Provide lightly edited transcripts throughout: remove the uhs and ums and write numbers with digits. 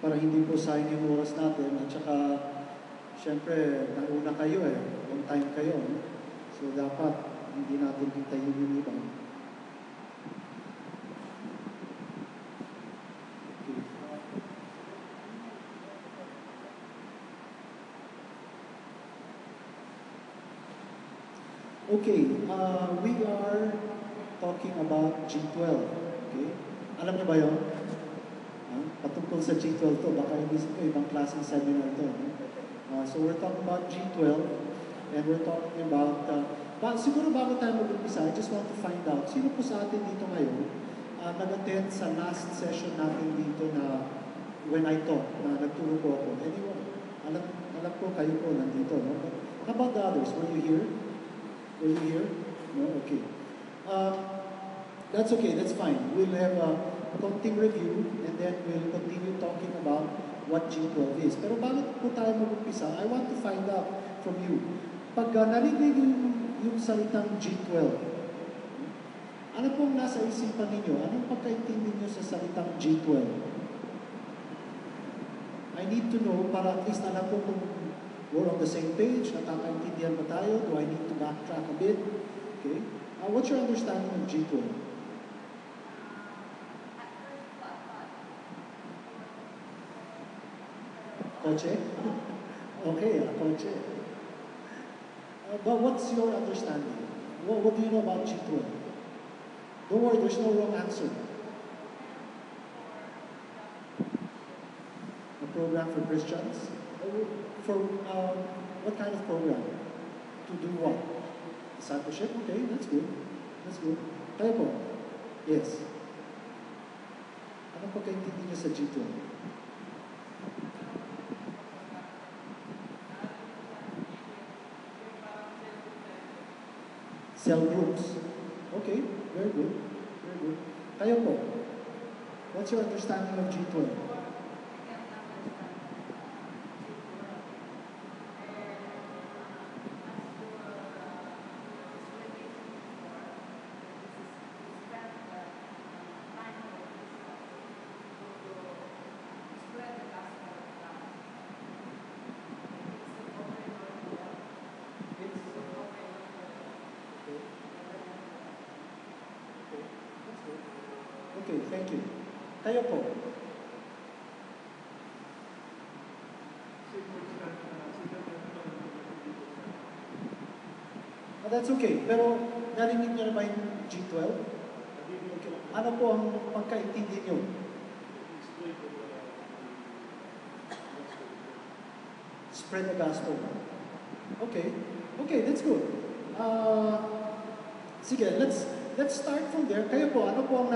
para hindi po sayang yung oras natin. At saka, syempre, nauna kayo on time kayo. So, dapat hindi natin hintayin yung iba. Okay, we are talking about G12. Okay? Alam niyo ba yun? Patungkol sa G12 to, baka inisip ko ibang klaseng seminar to. So we're talking about G12, and we're talking about, siguro bago tayo mag-umpisa, I just want to find out, sino po sa atin dito ngayon nag-attend sa last session natin dito na when I taught, na nagturo po ako. Anyone? Alam ko kayo po nandito, no? But how about the others? Were you here? Were you here? No? Okay. That's okay, that's fine. We'll have a konting review and then we'll continue talking about what G12 is. Pero bago po tayo mag-umpisa, I want to find out from you. Pag narinig yung salitang G12, ano pong nasa isipan ninyo? Anong pagkaintindi niyo sa salitang G12? I need to know para at least alam ko kung we're on the same page, nakakaintindihan ba tayo? Do I need to backtrack a bit? Okay. What's your understanding of G12? Koche? Okay, koche. But what's your understanding? What do you know about G12? Don't worry, there's no wrong answer. A program for Christians? For what kind of program? To do what? Discipleship? Okay, that's good. That's good. Tayo po? Yes. Anong pagkaintindi niyo sa G12? Cell groups. Okay, very good. Very good. Tayo po? What's your understanding of G12? Okay, thank you. Tayo po. That's okay. Pero narinig niyo na ba yung G12? Okay. Ano po ang pagkaintindi niyo? Spread the gospel. Okay. Okay, that's good. Sige, let's start from there. Kayo po, ano po ang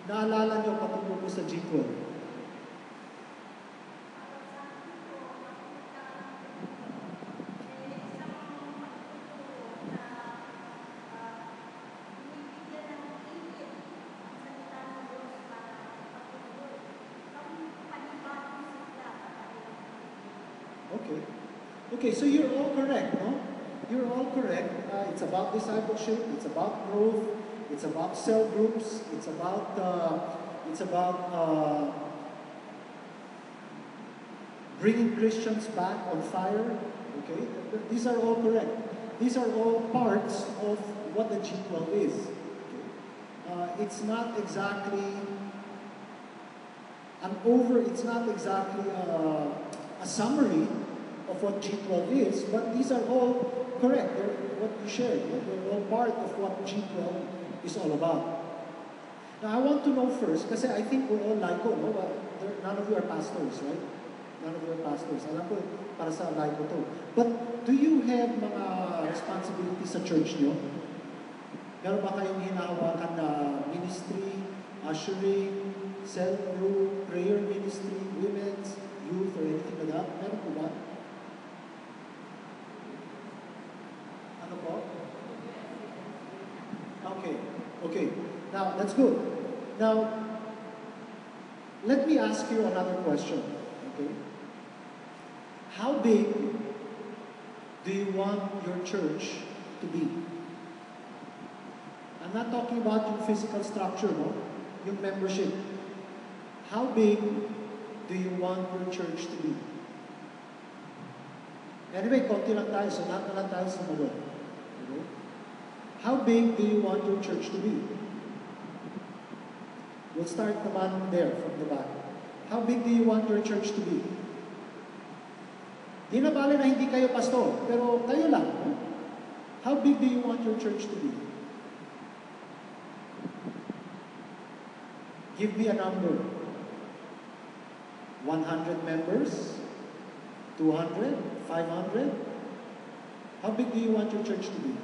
naalala niyo patungkol po sa G12? Okay, so you're all correct, no? You're all correct. It's about discipleship. It's about growth. It's about cell groups. It's about bringing Christians back on fire. Okay, these are all correct. These are all parts of what the G12 is. Okay? It's not exactly It's not exactly a summary of what G12 is, but these are all correct. They're what you shared. They're all part of what G12 is all about. Now, I want to know first, kasi I think we're all LICO, no? None of you are pastors, right? None of you are pastors. Alam ko, para sa LICO to. But do you have mga responsibilities sa church nyo? Meron ba kayong hinahawakan na ministry, ushering, cell group, prayer ministry, women's, youth, or anything like that? Meron po ba? Okay, now that's good. Now, let me ask you another question, okay? How big do you want your church to be? I'm not talking about yung physical structure, no? Yung membership. How big do you want your church to be? Anyway, konti lang tayo, so lahat na lang tayo sumunod. Okay? How big do you want your church to be? We'll start naman there, from the back. How big do you want your church to be? Di na bale na hindi kayo pastor, pero kayo lang. No? How big do you want your church to be? Give me a number. 100 members? 200? 500? How big do you want your church to be?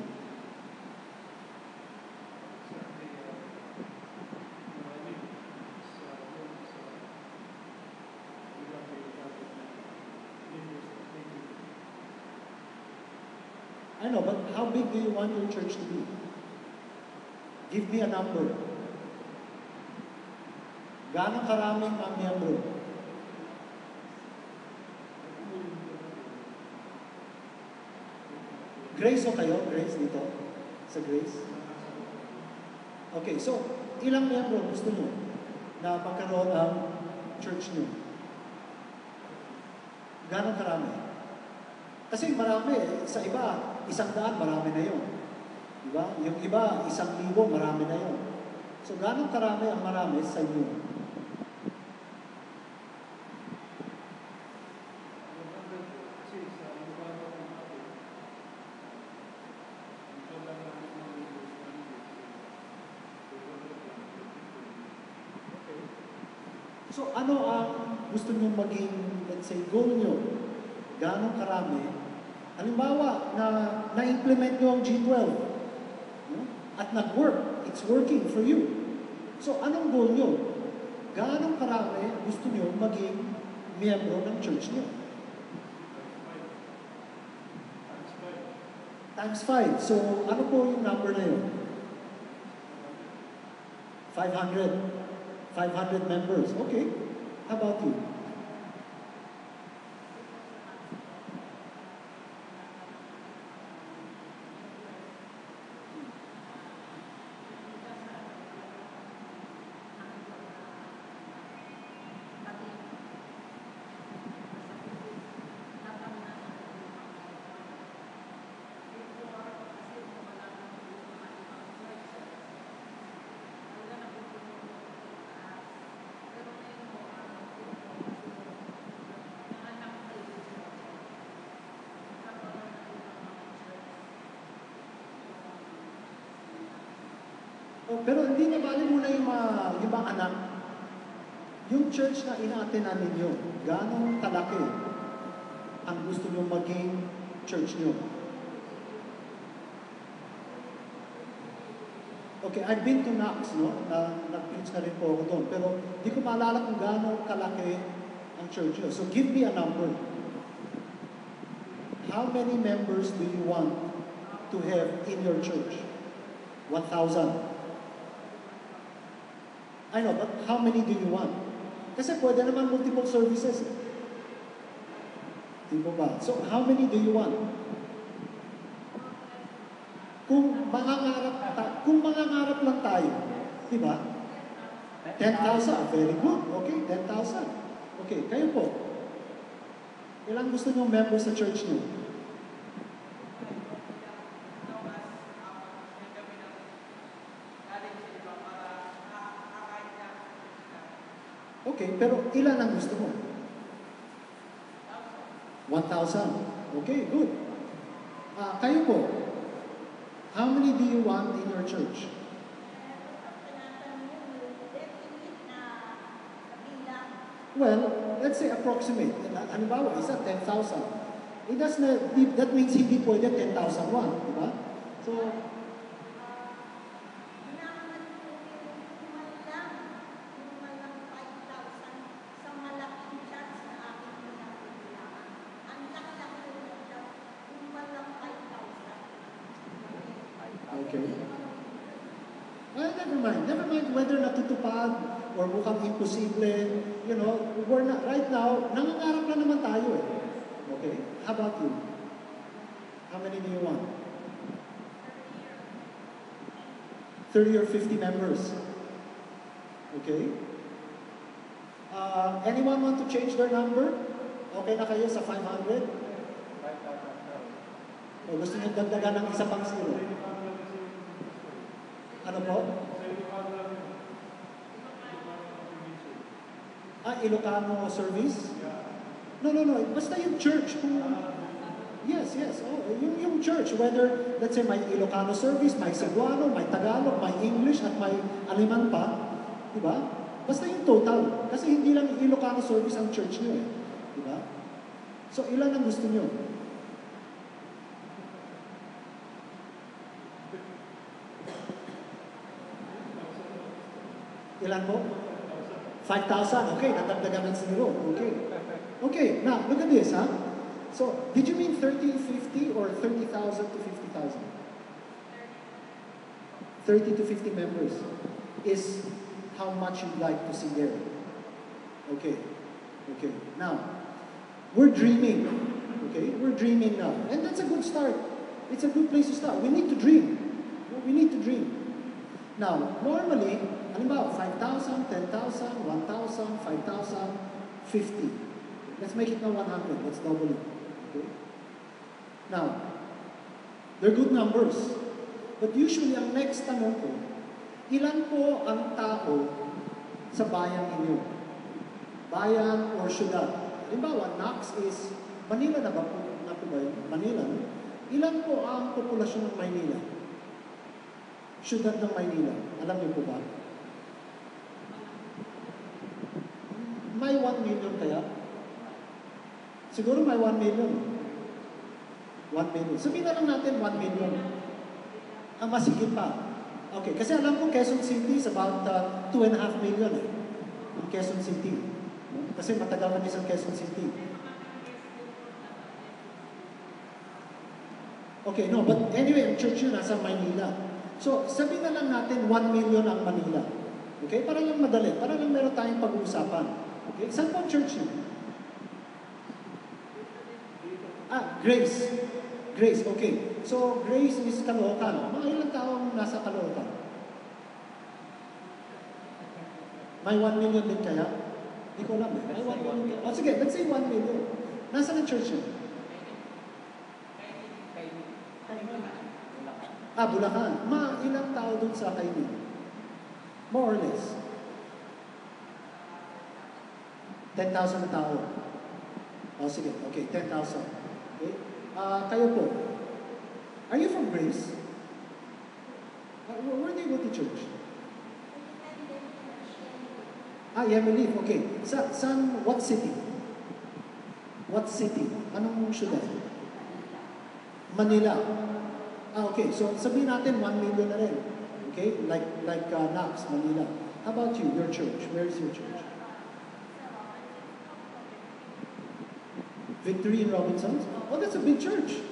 I know, but how big do you want your church to be? Give me a number. Gaano karaming ang miyembro? Grace o kayo? Grace dito? Sa Grace? Okay, so, ilang miyembro gusto nyo na magkaroon ang church nyo? Gaano karami? Kasi marami, sa iba, 100, marami na yun. Diba? Yung iba, 1,000, marami na yun. So, gaano karami ang marami sa inyo? So, ano ang gusto nyo maging, let's say, goal nyo? Gaano karami? Halimbawa, na-implement nyo ang G12. No? At nag-work. It's working for you. So, anong goal nyo? Gaano karami gusto nyo maging miyembro ng church nyo? Times 5. So, ano po yung number na yun? 500. 500 members. Okay. How about you? Oh, pero hindi na bali muna yung mga anak. Yung church na ina-attenan ninyo, gaano kalaki ang gusto nyo maging church nyo? Okay, I've been to Knox, no? Nag-preach na rin po ako doon. Pero di ko maalala kung gaano kalaki ang church nyo. So give me a number. How many members do you want to have in your church? 1,000. I know, but how many do you want? Kasi pwede naman multiple services. Di ba ba? So, how many do you want? Kung mangangarap lang tayo, di ba? 10,000, very good. Okay, 10,000. Okay, kayo po. Ilang gusto nyo members sa church nyo? Okay, pero ilan ang gusto mo? 1,000. Okay, good. Kayo po, how many do you want in your church? Well, let's say approximate. Halimbawa, isa 10,000. That means hindi pwede 10,001, di ba? So, okay. Well, never mind. Never mind whether natutupad or mukhang imposible. You know, we're not, right now, nangangarap na naman tayo eh. Okay? How about you? How many do you want? 30 or 50 members. Okay? Anyone want to change their number? Okay na kayo sa 500? O gusto niyo dagdagan ng isa pang zero? Ano po? Ilocano service? No. Basta yung church. Yes. Oh, yung church, whether, let's say, may Ilocano service, may Cebuano, may Tagalog, may English, at may Aleman pa. Diba? Basta yung total. Kasi hindi lang Ilocano service ang church nyo eh. Diba? So, ilan ang gusto nyo? Ilan po? 5,000. Okay, nadagdagan ng zero. Okay, now, look at this, huh? So, did you mean 30 to 50 or 30,000 to 50,000? 30 to 50 members is how much you'd like to see there. Okay. Now, we're dreaming. Okay, we're dreaming now. And that's a good start. It's a good place to start. We need to dream. Now, normally, halimbawa, 5,000, 10,000, 1,000, 5,000, 50. Let's make it now 100. Let's double it. Okay? Now, they're good numbers. But usually, ang next tanong ko, ilan po ang tao sa bayan ninyo? Bayan or syudad? Halimbawa, Knox is, Manila na ba po? Manila. No? Ilan po ang populasyon ng Maynila? Syudad ng Maynila. Alam niyo po ba? May 1 million kaya? Siguro may 1 million. 1 million. Sabihin na lang natin 1 million. Ang masigit pa. Okay, kasi alam ko Quezon City is about 2.5 million eh. Ang Quezon City. Kasi matagal kami sa Quezon City. Okay, no, but anyway, ang church yun nasa Maynila. So, sabihin na lang natin 1 million ang Manila. Okay? Para lang madali. Para lang meron tayong pag-uusapan. Okay? Saan po ang church yun? Grace, okay. So, Grace is Caloocan. Mga ilang taong nasa Caloocan? May 1 million din kaya? Hindi ko alam eh. May 1 million. Oh, sige, let's say 1 million. Nasaan ang church yun? Bulacan. Ilang tao dun sa Kainin? More or less. 10,000 na tao. Oh, sige. Okay, 10,000. Okay? Kayo po. Are you from Grace? Where do you go to church? Yemeli. Okay. What city? What city? Anong syudad? Manila. Okay. So, sabihin natin 1 million na rin. Okay? Like Knox, Manila. How about you, your church? Where is your church? Victory in Robinsons? Oh, that's a big church.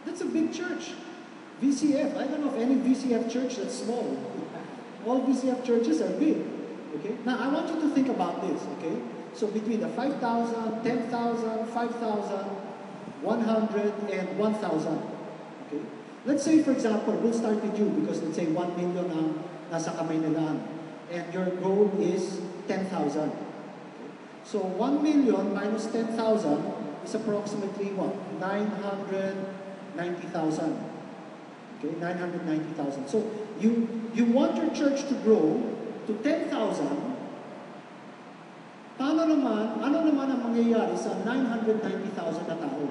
That's a big church. VCF. I don't know of any VCF church that's small. All VCF churches are big. Okay? Now, I want you to think about this. Okay? So, between the 5,000, 10,000, 5,000, 100, and 1,000. Okay? Let's say, for example, we'll start with you because let's say 1 million ang nasa kamay nilaan. And your goal is 10,000. Okay? So, 1 million minus 10,000 is approximately what? 990,000. Okay? 990,000. So, you want your church to grow to 10,000. Ano naman ang mangyayari sa 990,000 na tao?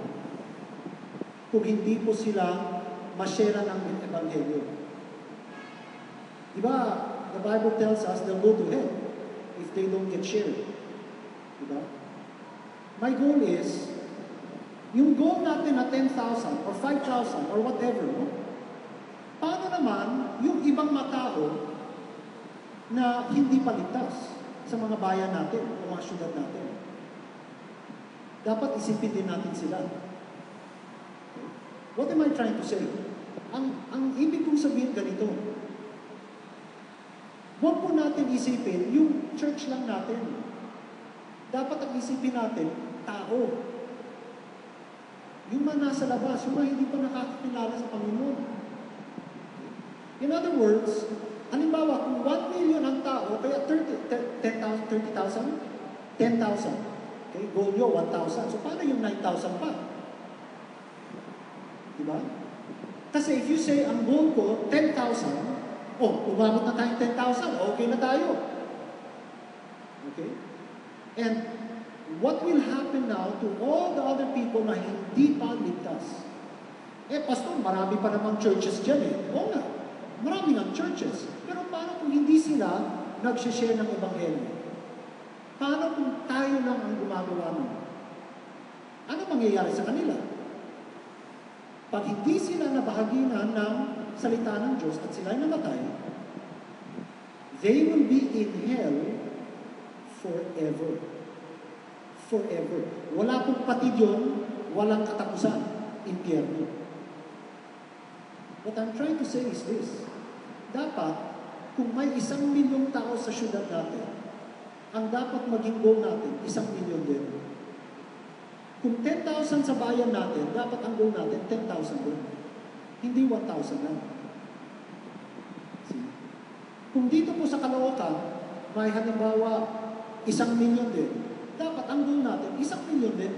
Kung hindi po sila masyera ng Ebanghelyo. Diba, the Bible tells us they'll go to hell if they don't get shared. Diba? My goal is, yung goal natin na 10,000 or 5,000 or whatever, no? Paano naman yung ibang matao na hindi paligtas sa mga bayan natin o mga syudad natin? Dapat isipin din natin sila. What am I trying to say? Ang ibig kong sabihin ganito, huwag po natin isipin yung church lang natin. Dapat ang isipin natin, tao. Yung mga nasa labas, yung mga hindi pa nakakakilala sa Panginoon. In other words, halimbawa, kung 1 million ang tao, kaya 30 10,000, 30,000? 10,000. Okay, goal nyo, 1,000. So, paano yung 9,000 pa? Diba? Kasi if you say, ang goal ko, 10,000, umabot na tayong 10,000, okay na tayo. Okay? And what will happen now to all the other people na hindi pa ligtas? Pastor, marami pa namang churches dyan Oo nga, marami ng churches. Pero paano kung hindi sila nag-share ng Ebanghelyo? Paano kung tayo lang ang gumagawa nun? Ano mangyayari sa kanila? Pag hindi sila nabahaginan ng salita ng Diyos at sila'y namatay, they will be in hell forever. Forever. Wala pong patid yun, walang katapusan. Impyerno. What I'm trying to say is this. Dapat, kung may 1,000,000 tao sa syudad natin, ang dapat maging goal natin, 1,000,000 din. Kung 10,000 sa bayan natin, dapat ang goal natin, 10,000 din. Hindi 1,000 lang. See? Kung dito po sa Caloocan, may halimbawa, 1,000,000 din, dapat ang goal natin, 1,000,000 din.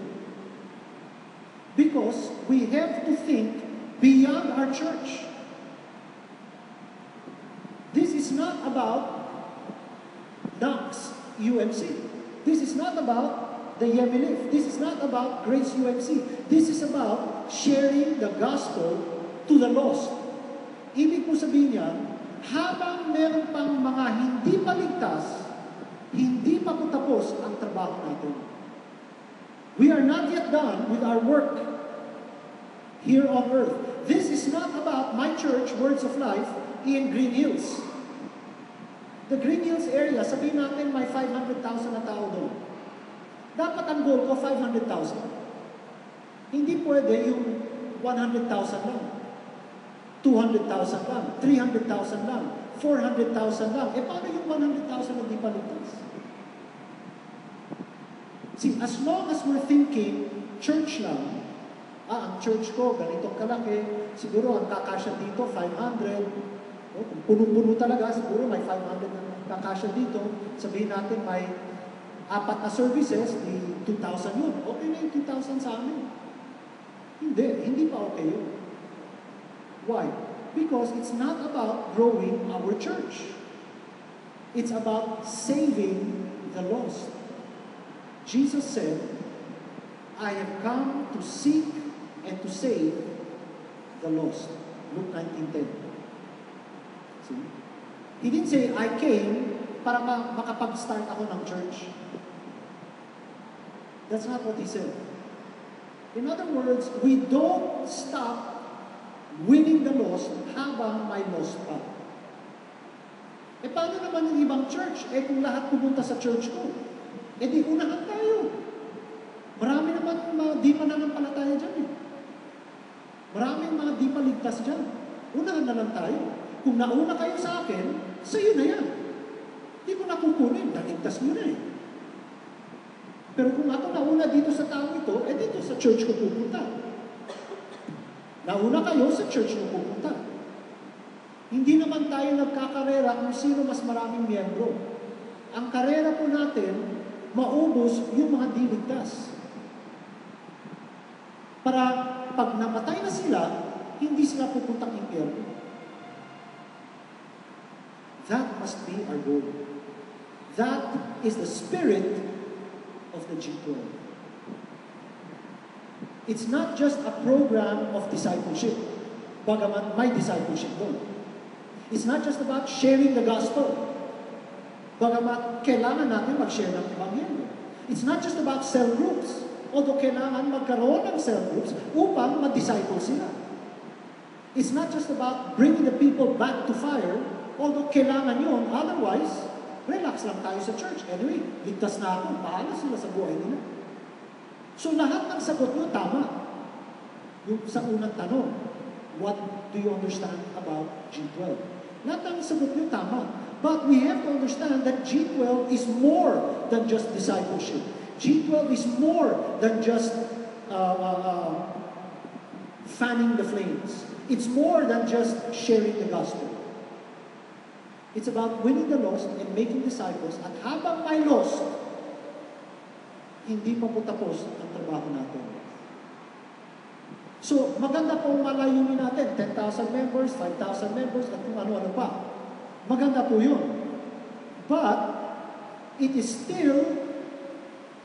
Because we have to think beyond our church. This is not about Knox UMC. This is not about the Yemilif. This is not about Grace UMC. This is about sharing the gospel to the lost. Ibig po sabihin niyan, habang meron pang mga hindi pa ligtas, hindi pa po tapos ang trabaho natin. We are not yet done with our work here on earth. This is not about my church, Words of Life, in Green Hills. The Green Hills area, sabihin natin may 500,000 na tao doon. Dapat ang goal ko, 500,000. Hindi pwede yung 100,000 lang, 200,000 lang, 300,000 lang, 400,000 lang. Paano yung 100,000 na di paligtas? See, as long as we're thinking church lang, ang church ko, ganitong kalaki, siguro ang kakasya dito, 500. Kung punong-puno talaga, siguro may 500 na kakasya dito. Sabihin natin may 4 na services, di 2,000 yun. Okay na yung 2,000 sa amin. Hindi pa okay yun. Why? Because it's not about growing our church. It's about saving the lost. Jesus said, I have come to seek and to save the lost. Luke 19:10. See? He didn't say, I came para makapag-start ako ng church. That's not what he said. In other words, we don't stop winning the lost habang may lost pa. Paano naman yung ibang church? Kung lahat pumunta sa church ko, di unahan tayo. Marami naman mga di mananampalataya dyan Maraming mga di paligtas dyan. Unahan na lang tayo. Kung nauna kayo sa akin, sa'yo na yan. Hindi ko na kukunin, naligtas mo na Pero kung ako nauna dito sa tao ito, dito sa church ko pupunta. Nauna kayo sa church ko pupunta. Hindi naman tayo nagkakarera kung sino mas maraming miyembro. Ang karera po natin, maubos yung mga di ligtas. Para pag namatay na sila, hindi sila pupuntang impyerno. That must be our goal. That is the spirit of the G12. It's not just a program of discipleship. Bagaman may discipleship doon. It's not just about sharing the gospel. Bagaman kailangan natin mag-share ng Ebanghelyo. It's not just about cell groups. Although kailangan magkaroon ng cell groups upang ma-disciple sila. It's not just about bringing the people back to fire, although kailangan yun. Otherwise, relax lang tayo sa church. Anyway, ligtas na ako. Bahala sila sa buhay nila. So lahat ng sagot nyo tama. Yung sa unang tanong, what do you understand about G12? Lahat ng sagot nyo tama. But we have to understand that G12 is more than just discipleship. G12 is more than just fanning the flames. It's more than just sharing the gospel. It's about winning the lost and making disciples. At habang may lost, hindi pa po tapos ang trabaho natin. So, maganda po malayunin natin. 10,000 members, 5,000 members, at kung ano-ano pa. Maganda po yun. But, it is still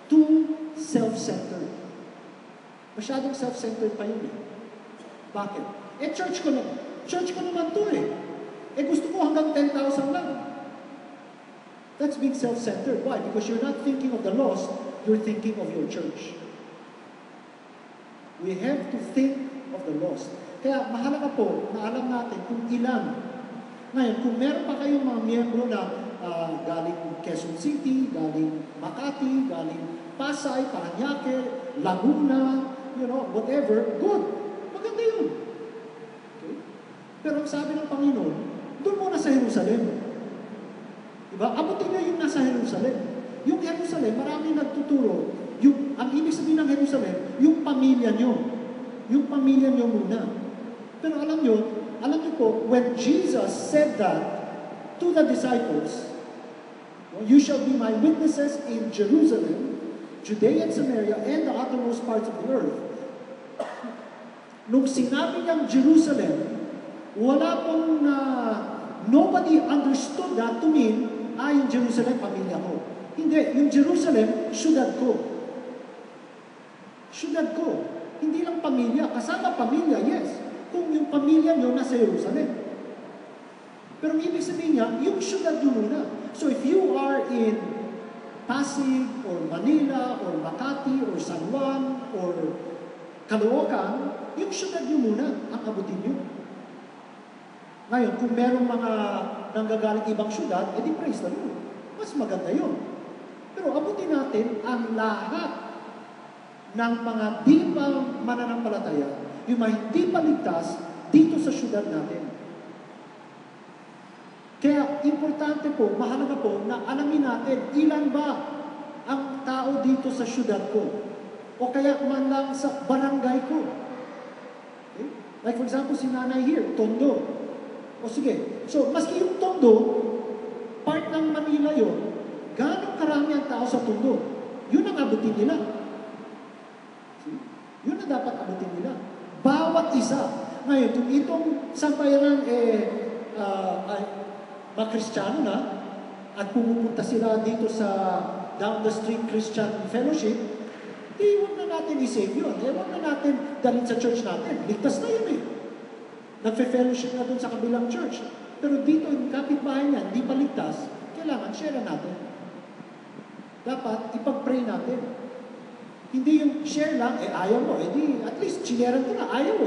too self-centered. Masyadong self-centered pa yun eh. Bakit? Church ko naman to eh. Gusto ko hanggang 10,000 lang. That's being self-centered. Why? Because you're not thinking of the lost, you're thinking of your church. We have to think of the lost. Kaya mahalaga po na alam natin kung ilan. Ngayon, kung meron pa kayong mga miyembro na galing Quezon City, galing Makati, galing Pasay, Paranaque, Laguna, whatever, good. Maganda yun. Okay? Pero ang sabi ng Panginoon, doon muna sa Jerusalem. Diba? Abutin nyo yung nasa Jerusalem. Yung Jerusalem, marami nagtuturo. Ang ibig sabihin ng Jerusalem, yung pamilya nyo. Yung pamilya nyo muna. Pero alam nyo po, when Jesus said that to the disciples, you shall be my witnesses in Jerusalem, Judea and Samaria, and the uttermost parts of the earth. Nung sinabi niyang Jerusalem, wala pong nobody understood that to mean, yung Jerusalem, pamilya ko. Hindi, yung Jerusalem, syudad ko. Syudad ko. Hindi lang pamilya, kasama pamilya, yes. Kung yung pamilya nyo nasa Jerusalem. Pero ang ibig sabihin niya, yung syudad nyo muna. So if you are in Pasig, or Manila, or Makati, or San Juan, or Caloocan, yung syudad nyo muna ang abutin nyo. Ngayon, kung merong mga nanggagaling ibang syudad, edi praise the Lord. Mas maganda yun. Pero abutin natin ang lahat ng mga di pa mananampalataya, yung mga hindi pa ligtas dito sa syudad natin. Kaya importante po, mahalaga po, na alamin natin ilan ba ang tao dito sa syudad ko. O kaya man lang sa barangay ko. Okay? Like for example, si nanay here, Tondo. O sige, so maski yung Tondo, part ng Manila yun, gano'ng karami ang tao sa Tondo? Yun ang abutin nila. See? Yun ang dapat abutin nila. Bawat isa. Ngayon, kung itong sampayanan mga Kristiyano na, at pumupunta sila dito sa down the street Christian Fellowship, huwag na natin i-save yun. Huwag na natin dalhin sa church natin. Ligtas na yun eh. Nagfe-fellowship na dun sa kabilang church. Pero dito, yung kapitbahay niya, hindi pa ligtas, kailangan share natin. Dapat, ipag-pray natin. Hindi yung share lang, ayaw mo, at least, chineran ko na, ayaw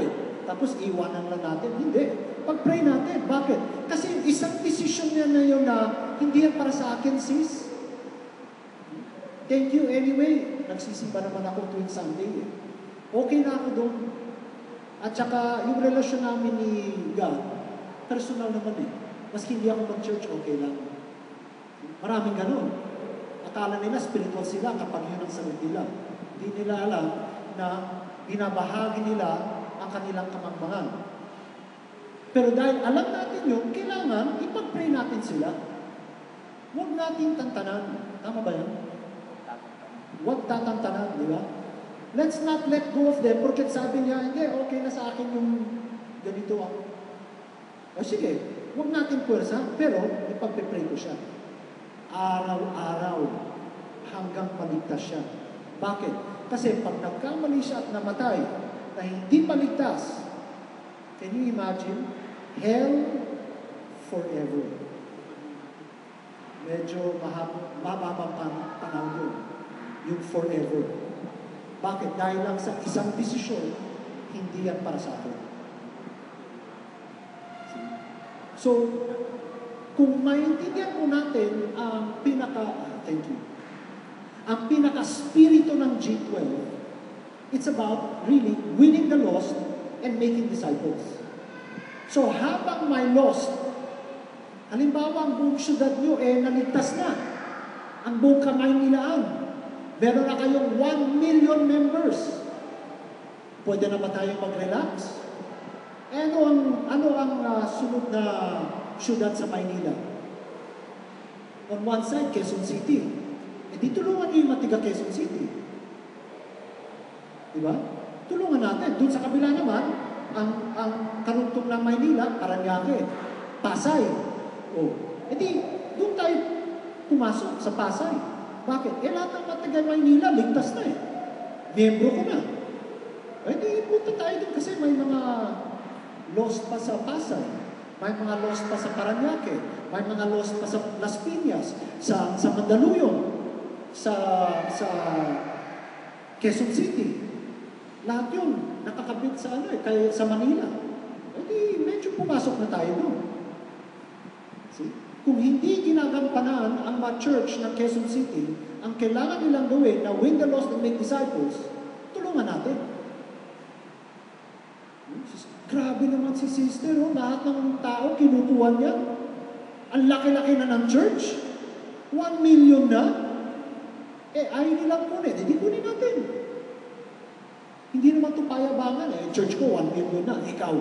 Tapos, iwanan lang natin. Hindi. Pag-pray natin. Bakit? Kasi isang decision niya na yun na, hindi yan para sa akin, sis. Thank you anyway. Nagsisimba naman ako tuwing Sunday. Okay na ako doon. At saka, yung relasyon namin ni God, personal naman Maski hindi ako mag-church, okay lang. Maraming ganun. Akala nila spiritual sila kapag yun ang sagot nila. Hindi nila alam na binabahagi nila ang kanilang kamangmangan. Pero dahil alam natin yun, kailangan ipag-pray natin sila. Huwag natin tantanan. Tama ba yun? Huwag tatantanan, di ba? Let's not let go of them porque sabi niya, hindi, okay na sa akin yung ganito ako. O sige, huwag natin puwersa, pero ipag-pray ko siya. Araw-araw hanggang maligtas siya. Bakit? Kasi pag nagkamali siya at namatay na hindi paligtas, can you imagine? Hell forever. Medyo mababang panahon yun. Yung forever. Bakit? Dahil lang sa isang desisyon, hindi yan para sa akin. So, kung maintindihan po natin ang ang pinaka-spirito ng G12, it's about really winning the lost and making disciples. So, habang may lost, halimbawa ang buong syudad nyo, naligtas na. Ang buong Kamaynilaan, meron na kayong 1 million members. Pwede na ba tayong mag-relax? Ano ang sunod na syudad sa Maynila? On one side, Quezon City. Eh di tulungan niyo yung mga tiga Quezon City. Diba? Tulungan natin. Doon sa kabila naman, ang karugtong ng Maynila, Parañaque, Pasay. Oh. Eh di, doon tayo pumasok sa Pasay. Bakit? Eh lahat ng mga taga Maynila, ligtas na eh. Miyembro ko na. Eh di, punta tayo doon kasi may mga lost pa sa Pasay. May mga lost pa sa Parañaque. May mga lost pa sa Las Piñas, sa Mandaluyong, sa Quezon City. Lahat yun, nakakabit sa sa Manila. E di, medyo pumasok na tayo doon. See? Kung hindi ginagampanan ang mga church ng Quezon City, ang kailangan nilang gawin na win the lost and make disciples, tulungan natin. Grabe naman si sister, oh. Lahat ng tao kinukuha niya. Ang laki-laki na ng church. 1 million na. Eh, ayaw nilang kunin. Hindi kunin natin. Hindi naman ito payabangan eh. Church ko, 1 million na. Ikaw.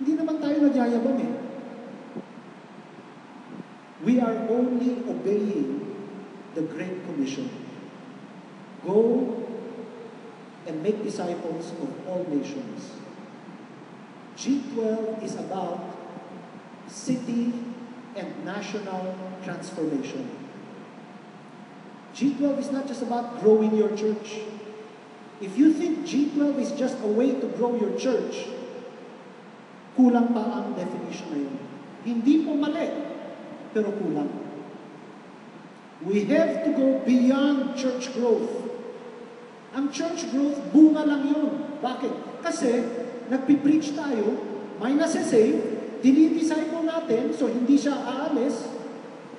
Hindi naman tayo nagyayabang eh. We are only obeying the Great Commission. Go and make disciples of all nations. G12 is about city and national transformation. G12 is not just about growing your church. If you think G12 is just a way to grow your church, kulang pa ang definition na yun. Hindi po mali, pero kulang. We have to go beyond church growth. Ang church growth, bunga lang yun. Bakit? Kasi, nagpipreach tayo, may nasasave, dinidisciple natin, so hindi siya aalis,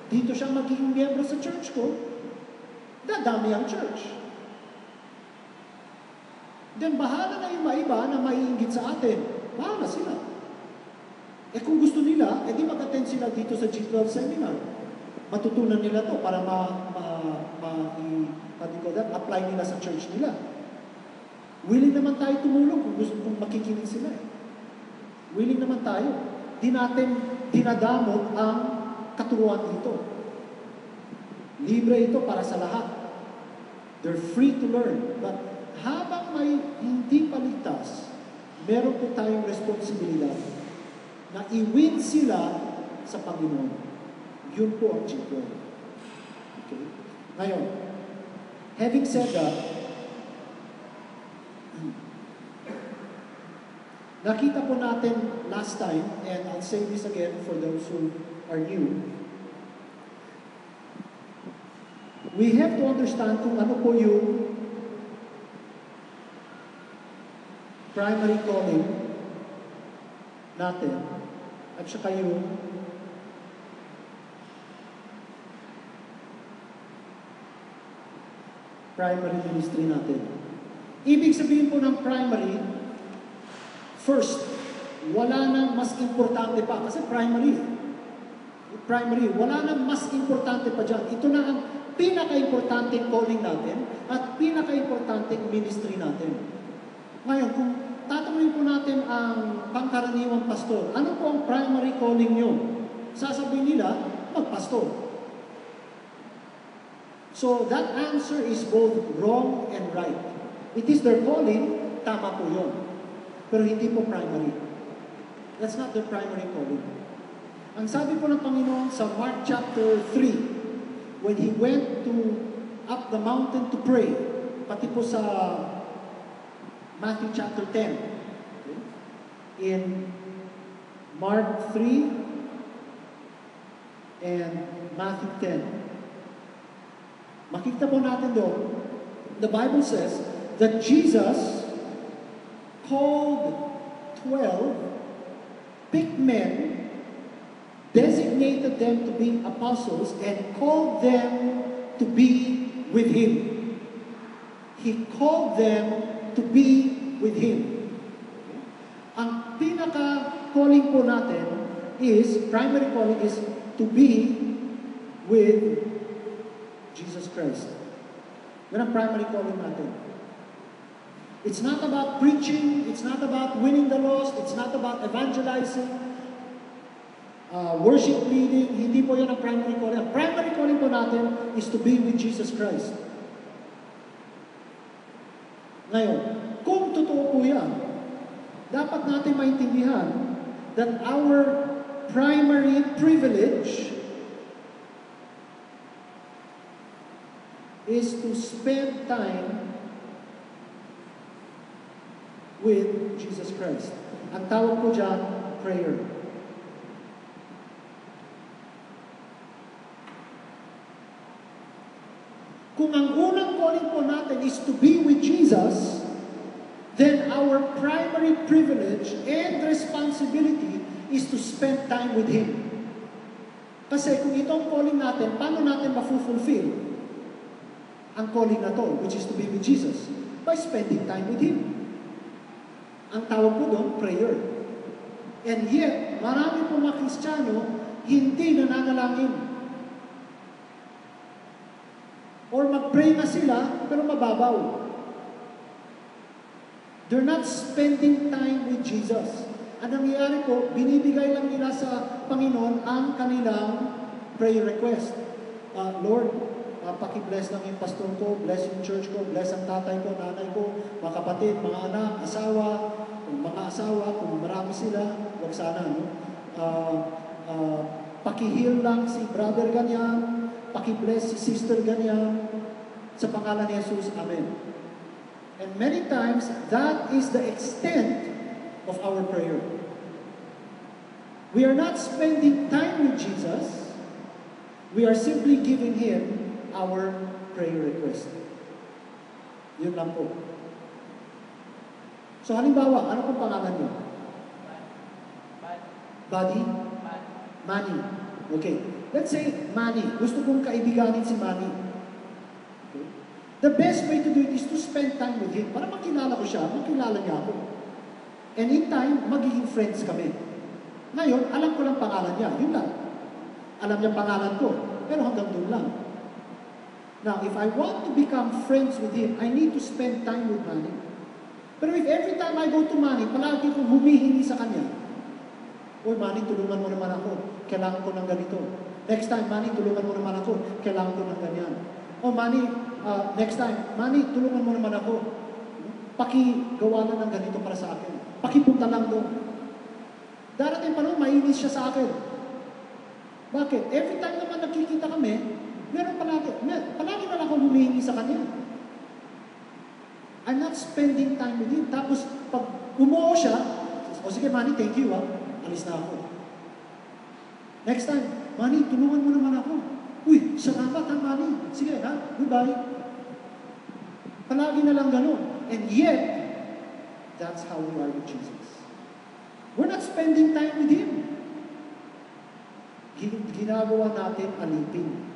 dito siya magiging miyembro sa church ko, dadami ang church. Then, bahala na yung maiba na maiinggit sa atin. Bahala sila. Eh kung gusto nila, edi mag-attend sila dito sa G12 seminar. Matutunan nila to para apply nila sa church nila. Willing naman tayo tumulong kung makikinig sila. Willing naman tayo. Di natin dinadamot ang katuruan dito. Libre ito para sa lahat. They're free to learn. But habang may hindi paligtas, meron po tayong responsibilidad na i-win sila sa Panginoon. Yun po ang G12. Okay? Ngayon, having said that, nakita po natin last time, and I'll say this again for those who are new, we have to understand kung ano po yung primary calling natin at saka yung primary ministry natin. Ibig sabihin po ng primary, first, wala nang mas importante pa. Kasi primary, wala nang mas importante pa dyan. Ito na ang pinaka-importanting calling natin at pinaka-importanting ministry natin. Ngayon, kung tatanungin po natin ang pangkaraniwang pastor, ano po ang primary calling nyo? Sasabihin nila, magpastor. So, that answer is both wrong and right. It is their calling, tama po yun. Pero hindi po primary. That's not their primary calling. Ang sabi po ng Panginoon sa Mark chapter 3, when He went up the mountain to pray, pati po sa Matthew chapter 10, okay? In Mark 3 and Matthew 10, makikita po natin doon, the Bible says that Jesus called 12, picked men, designated them to be apostles, and called them to be with Him. He called them to be with Him. Ang pinaka-calling po natin primary calling is to be with Jesus Christ. Yan ang primary calling natin. It's not about preaching, it's not about winning the lost, it's not about evangelizing. worship leading, hindi po yan ang primary calling. Ang primary calling po natin is to be with Jesus Christ. Ngayon, kung totoo po yan, dapat natin maintindihan that our primary privilege is to spend time with Jesus Christ. Ang tawag po dyan, prayer. Kung ang unang calling po natin is to be with Jesus, then our primary privilege and responsibility is to spend time with Him. Kasi kung itong calling natin, paano natin ma-fulfill ang calling na to, which is to be with Jesus? By spending time with Him. Ang tawag po doon, prayer. And yet, marami po mga Kristiyano, hindi nananalangin. Or mag-pray na sila, pero mababaw. They're not spending time with Jesus. Ang nangyayari po, binibigay lang nila sa Panginoon ang kanilang prayer request. Lord, paki-bless lang yung pastor ko, bless yung church ko, bless ang tatay ko, nanay ko, mga kapatid, mga anak, asawa, kung marami sila, huwag sana, no? Paki-heal lang si brother ganyan, paki-bless si sister ganyan, sa pangalan ni Jesus, Amen. And many times, that is the extent of our prayer. We are not spending time with Jesus, we are simply giving Him our prayer request. Yun lang po. So halimbawa, ano pong pangalan niyo? Buddy? Manny. Okay. Let's say, Manny. Gusto kong kaibiganin si Manny. Okay. The best way to do it is to spend time with him. Para makilala ko siya, makilala niya ako. And in time, magiging friends kami. Ngayon, alam ko lang pangalan niya. Yun lang. Alam niya pangalan ko. Pero hanggang doon lang. Now, if I want to become friends with him, I need to spend time with Manny. Pero if every time I go to Manny, palagi kong humihingi sa kanya, Uy, Manny, tulungan mo naman ako. Kailangan ko ng ganito. Next time, Manny, tulungan mo naman ako. Kailangan ko ng ganyan. Oh, Manny, next time, Manny, tulungan mo naman ako. Pakigawa na ng ganito para sa akin. Pakipunta lang doon. Darating pa noon, mainis siya sa akin. Bakit? Every time naman nakikita kami, meron palagi na lang akong humihingi sa kanya. I'm not spending time with him. Tapos, pag umuo siya, o sige, Manny, thank you, alis na ako. Next time, Manny, tulungan mo naman ako. Uy, salamat ha, Manny. Sige, goodbye. Palagi na lang ganun. And yet, that's how we are with Jesus. We're not spending time with Him. Ginagawa natin alipin.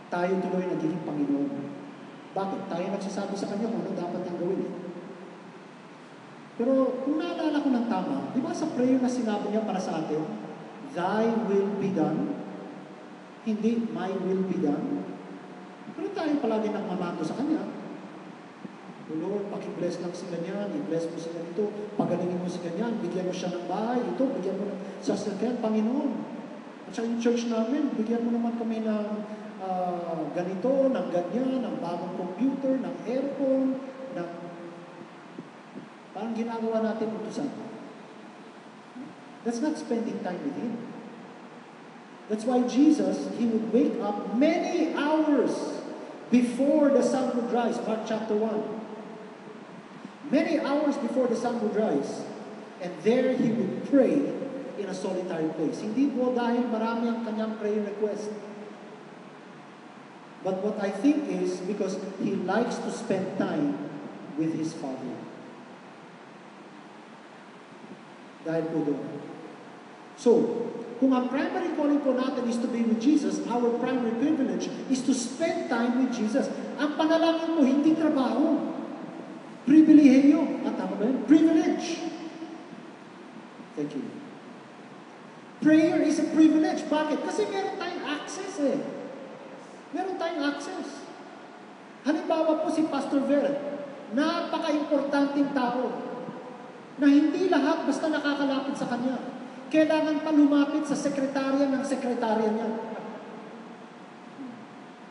Tayo tuloy nagiging Panginoon. Bakit? Tayo nagsasabi sa Kanya kung ano dapat niyang gawin. Pero kung naalala ko ng tama, di ba sa prayer na sinabi niya para sa atin, Thy will be done, hindi my will be done. Pero tayo palagi nagmamando sa Kanya. Lord, paki-bless lang si ganyan, i-bless mo si ganito, pagalingin mo si ganyan, bigyan mo siya ng bahay, ito, bigyan mo ng sasakyan, Panginoon. At saka yung church namin, bigyan mo naman kami ng ganito, ng ganyan, ng bagong computer, ng aircon, ng parang ginagawa natin utusan. That's not spending time with Him. That's why Jesus, He would wake up many hours before the sun would rise. Mark chapter 1. Many hours before the sun would rise. And there He would pray in a solitary place. Hindi po dahil marami ang kanyang prayer request. But what I think is because He likes to spend time with His Father. Dahil po doon. So, kung ang primary calling po natin is to be with Jesus, our primary privilege is to spend time with Jesus. Ang panalangin mo, hindi trabaho. Pribilehiyo. Tama ba yun? Privilege. Thank you. Prayer is a privilege. Bakit? Kasi meron tayong access Meron tayong access. Halimbawa po si Pastor Ver, napaka-importanting tao na hindi lahat basta nakakalapit sa kanya. kailangan pa lumapit sa sekretarya ng sekretarya niya.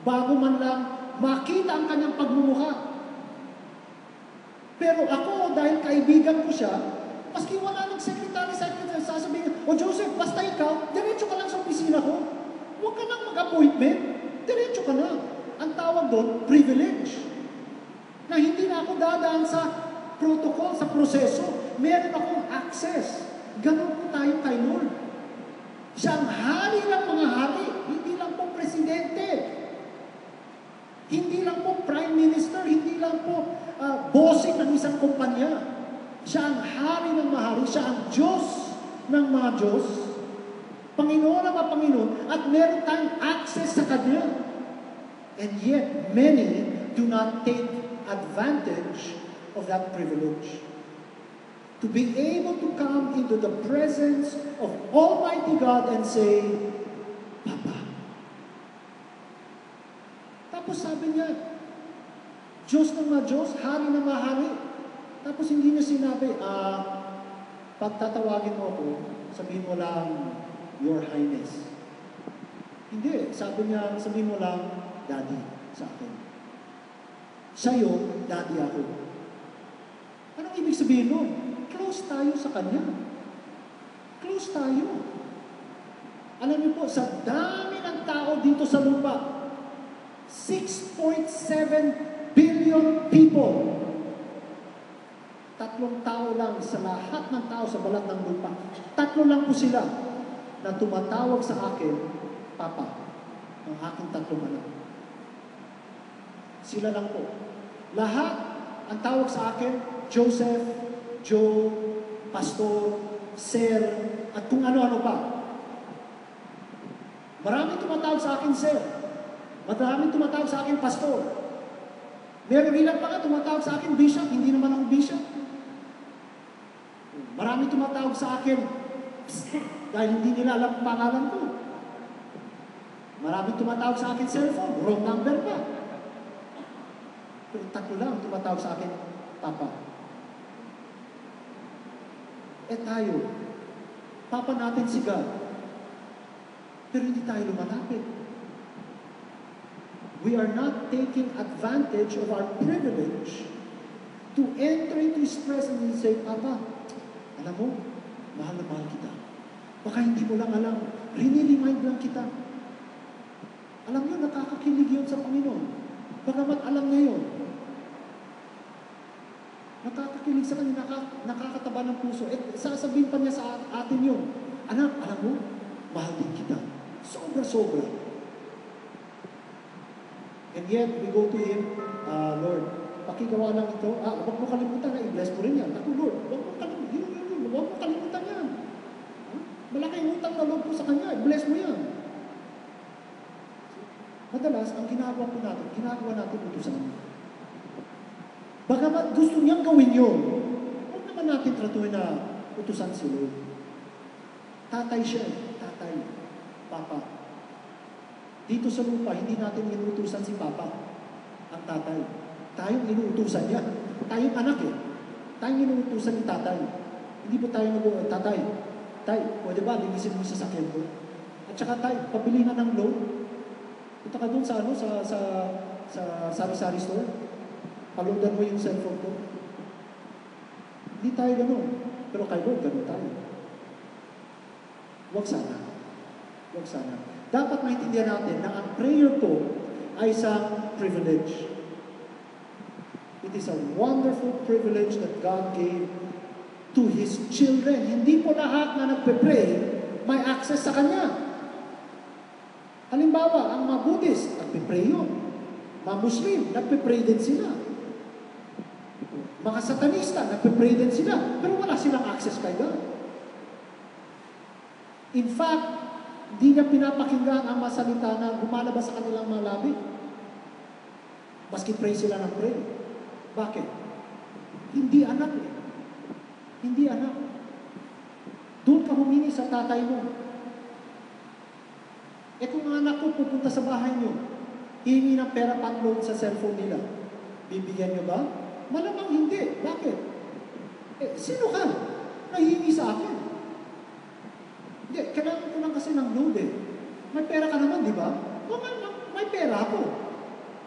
Bago man lang makita ang kanyang pagmumukha. Pero ako, dahil kaibigan ko siya, maski wala ng sekretary, sasabihin, O Joseph, basta ikaw, diretso ka lang sa opisina ko. Huwag ka nang mag-appointment, diretso ka na. Ang tawag doon, privilege. Na hindi na ako dadaan sa protocol, sa proseso. Meron akong access. Ganon po tayo kay Lord. Siya ang hari ng mga hari, hindi lang po presidente. Hindi lang po prime minister, hindi lang po bossing ng isang kumpanya. Siya ang hari ng mga hari, siya ang Diyos ng mga Diyos, Panginoon ng mga Panginoon, at meron tayong access sa Kanya. And yet, many do not take advantage of that privilege. To be able to come into the presence of Almighty God and say, Papa. Tapos sabi niya, Diyos ng mga Diyos, hari ng mga hari. Tapos hindi niya sinabi, pagtatawagin mo ako, sabihin mo lang, Your Highness. Hindi, sabi niya, sabihin mo lang, Daddy, sa akin. Sa'yo, Daddy ako. Anong ibig sabihin nun? Close tayo sa Kanya. Close tayo. Alam niyo po, sa dami ng tao dito sa lupa, 6.7 billion people. 3 tao lang sa lahat ng tao sa balat ng lupa. 3 lang po sila na tumatawag sa akin, Papa, ang aking 3 anak. Sila lang po. Lahat ang tawag sa akin, Joseph, Joe, Pastor, Sir, at kung ano-ano pa. Maraming tumatawag sa akin, Sir. Maraming tumatawag sa akin, Pastor. Meron ilan pa nga tumatawag sa akin, Bishop. Hindi naman ako Bishop. Maraming tumatawag sa akin, dahil hindi nila alam ang pangalan ko. Maraming tumatawag sa akin, cellphone. Wrong number pa. Pero 3 lang tumatawag sa akin, Papa. Tayo, Papa natin si God. Pero hindi tayo lumalapit. We are not taking advantage of our privilege to enter into His presence and say, Papa, alam mo, mahal na mahal kita. Baka hindi mo lang alam. Riniremind lang kita. Alam niyo, nakakakilig yun sa Panginoon. Bagamat alam niya yun. Nakakakilig sa kanya, nakakataba ng puso. Sasabihin pa niya sa atin yun. Anak, alam mo, mahal din kita. Sobra-sobra. And yet, we go to Him, Lord, pakigawa lang ito. Huwag mo kalimutan na i-bless mo rin yan. Ako, Lord, huwag mo kalimutan yan. Malaking utang na loob ko sa Kanya. I-bless mo yan. Madalas, ang ginagawa natin utusan. Bagamat gusto niyang gawin yun, huwag naman natin tratuhin na utusan si Lord. Tatay siya, tatay, Papa. Dito sa lupa, hindi natin inuutusan si Papa, ang tatay. Tayong inuutusan niya. Tayong anak Tayong inuutusan ni tatay. Hindi po tayo tatay, pwede ba, linisin mo sa sakyan ko? At saka tay, pabili na ng loan. Punta ka dun sa sari-sari store. Paludan mo yung cellphone ko. Hindi tayo ganun. Pero kay Lord, ganun tayo. Huwag sana. Dapat maintindihan natin na ang prayer ko ay isang privilege. It is a wonderful privilege that God gave to His children. Hindi po lahat na nagpe-pray may access sa Kanya. Halimbawa, ang mga Buddhist, nagpe-pray yun. Mga Muslim, nagpe-pray din sila. Mga Satanista, nagpe-pray din sila. Pero wala silang access kay God. In fact, hindi niya pinapakinggan ang masalita na gumalabas sa kanilang mga labi. Maski pray sila ng pray. Bakit? Hindi anak Hindi anak. Doon ka humingi sa tatay mo. Kung ang anak ko pupunta sa bahay niyo, hihingi ng pera pang-load sa cellphone nila, bibigyan niyo ba? Malamang hindi. Bakit? Sino ka? Nahihingi sa akin. Hindi, kailangan ko lang kasi ng load eh. May pera ka naman, di ba? O, may pera ako.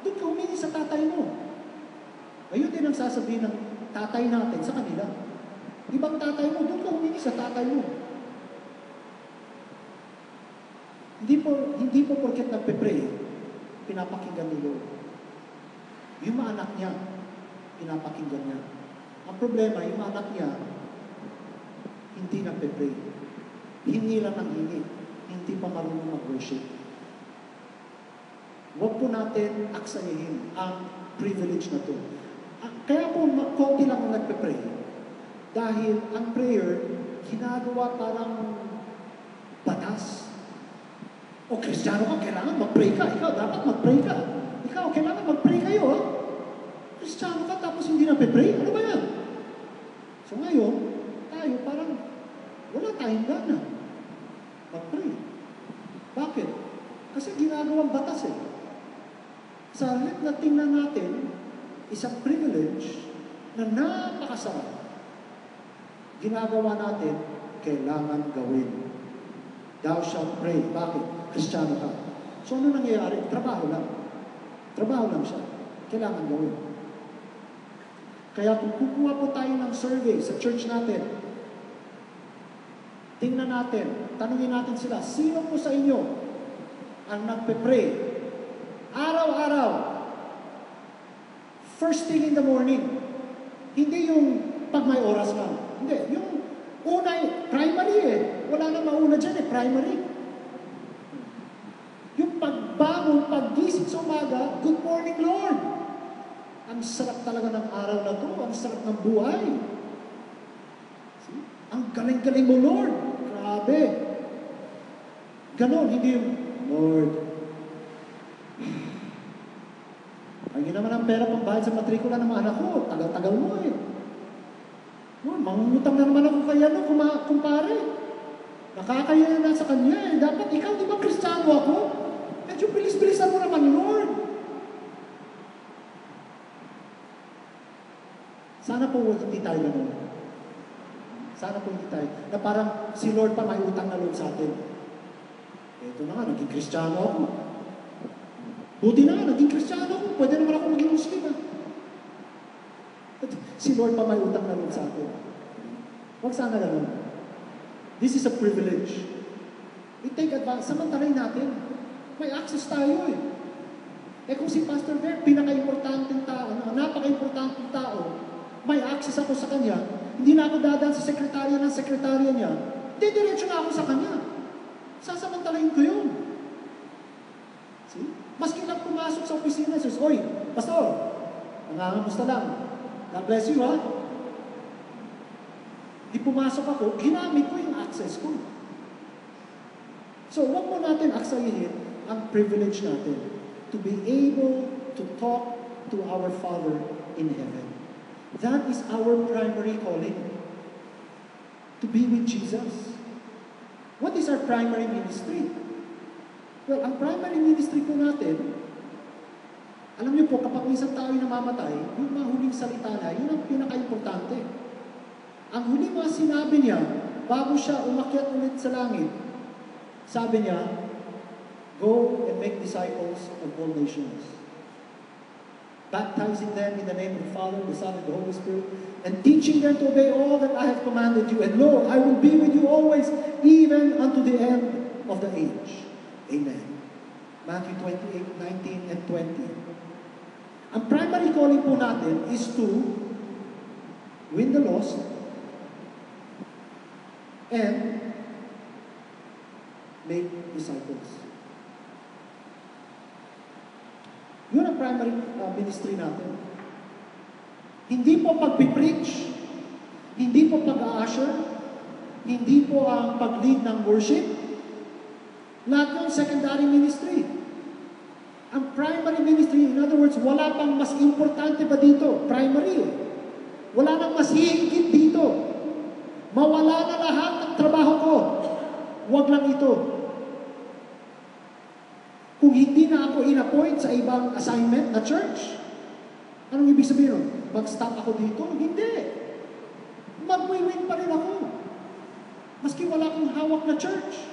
Doon ka humingi sa tatay mo. Ayun din ang sasabihin ng tatay natin sa kanila. Ibang tatay mo, doon ka humingi sa tatay mo. Hindi po porket nagpe-pray, pinapakinggan ni Lord. Yung mga anak niya, pinapakinggan niya. Ang problema, yung mga anak niya, hindi nagpe-pray. Hingi lang ng hingi. Hindi pa marunong mag-worship. Huwag po natin aksayahin ang privilege na to. Kaya po, konti lang ang nagpe-pray. Dahil ang prayer, ginagawa parang batas. O Kristiyano ka, kailangan mag-pray ka. Ikaw, dapat mag-pray ka. Ikaw, kailangan mag-pray kayo, ha? Kristiyano ka, tapos hindi na-pray. Ano ba yan? So ngayon, tayo parang wala tayong gana mag-pray. Bakit? Kasi ginagawang batas eh. Sa halip na tingnan natin, isang privilege na napakasarap. Ginagawa natin, kailangan gawin. Thou shalt pray. Bakit? Kristiyano ka. So ano nangyayari? Trabaho lang. Trabaho lang siya. Kailangan gawin. Kaya kung kukuha po tayo ng survey sa church natin, tingnan natin, tanungin natin sila, sino po sa inyo ang nagpe-pray? Araw-araw. First thing in the morning. Hindi yung pag may oras lang. Hindi. Yung una, primary eh. Wala na mauna dyan eh, primary. Yung pagbangon, paggising sa umaga, good morning Lord. Ang sarap talaga ng araw na to. Ang sarap ng buhay. See? Ang galing-galing mo Lord. Grabe. Ganon, hindi yung, Lord, ay naman ang pera pambayad sa matrikula ng mga anak ko. Tagal-tagal mo eh. Lord, mangungutang na naman ako kay ano, kumpare. Nakakaya na sa kanya eh. Dapat ikaw, di ba Kristiyano ako? Medyo bilis-bilisan mo naman, Lord. Sana po hindi tayo ganun. Sana po hindi tayo. Na parang si Lord pa may utang na loob sa atin. Ito na nga, naging Kristiyano ako. Buti na nga, naging Kristiyano ako. Pwede naman ako maging Muslim. Si Lord pa may utang na loob sa atin. Huwag sana ganun. This is a privilege. We take advantage. Samantalahin natin. May access tayo eh. Kung si Pastor Ver, pinaka-importanteng tao, napaka-importanteng tao, may access ako sa kanya, hindi na ako dadaan sa sekretarya ng sekretarya niya, didiretso na ako sa kanya. Sasamantalahin ko yun. See? Maski lang pumasok sa opisina, says, oy, Pastor, nangangamusta lang. God bless you, ha? Di pumasok ako, ginamit ko yung access ko. So, huwag mo natin aksayihin ang privilege natin to be able to talk to our Father in heaven. That is our primary calling. To be with Jesus. What is our primary ministry? Well, ang primary ministry po natin, alam niyo po, kapag isang tao ay namamatay, yung mga huling salita na, yun ang pinaka-importante. Ang huling mga sinabi niya, bago siya umakyat ulit sa langit, sabi niya, go and make disciples of all nations. Baptizing them in the name of the Father, the Son, and the Holy Spirit, and teaching them to obey all that I have commanded you. And lo, I will be with you always, even unto the end of the age. Amen. Matthew 28:19 and 20. Ang primary calling po natin is to win the lost and make disciples. Yun ang primary ministry natin. Hindi po pag-preach, hindi po pag-a-usher, hindi po ang pag-lead ng worship. Lahat yung secondary ministry. Ang primary ministry, in other words, wala pang mas importante pa dito. Primary eh. Wala nang mas hihigit dito. Mawala na lahat ng trabaho ko. Huwag lang ito. Kung hindi na ako in-appoint sa ibang assignment na church, anong ibig sabihin nun? Mag-stop ako dito? Hindi. Mag-win-win pa rin ako. Maski wala kang hawak na church.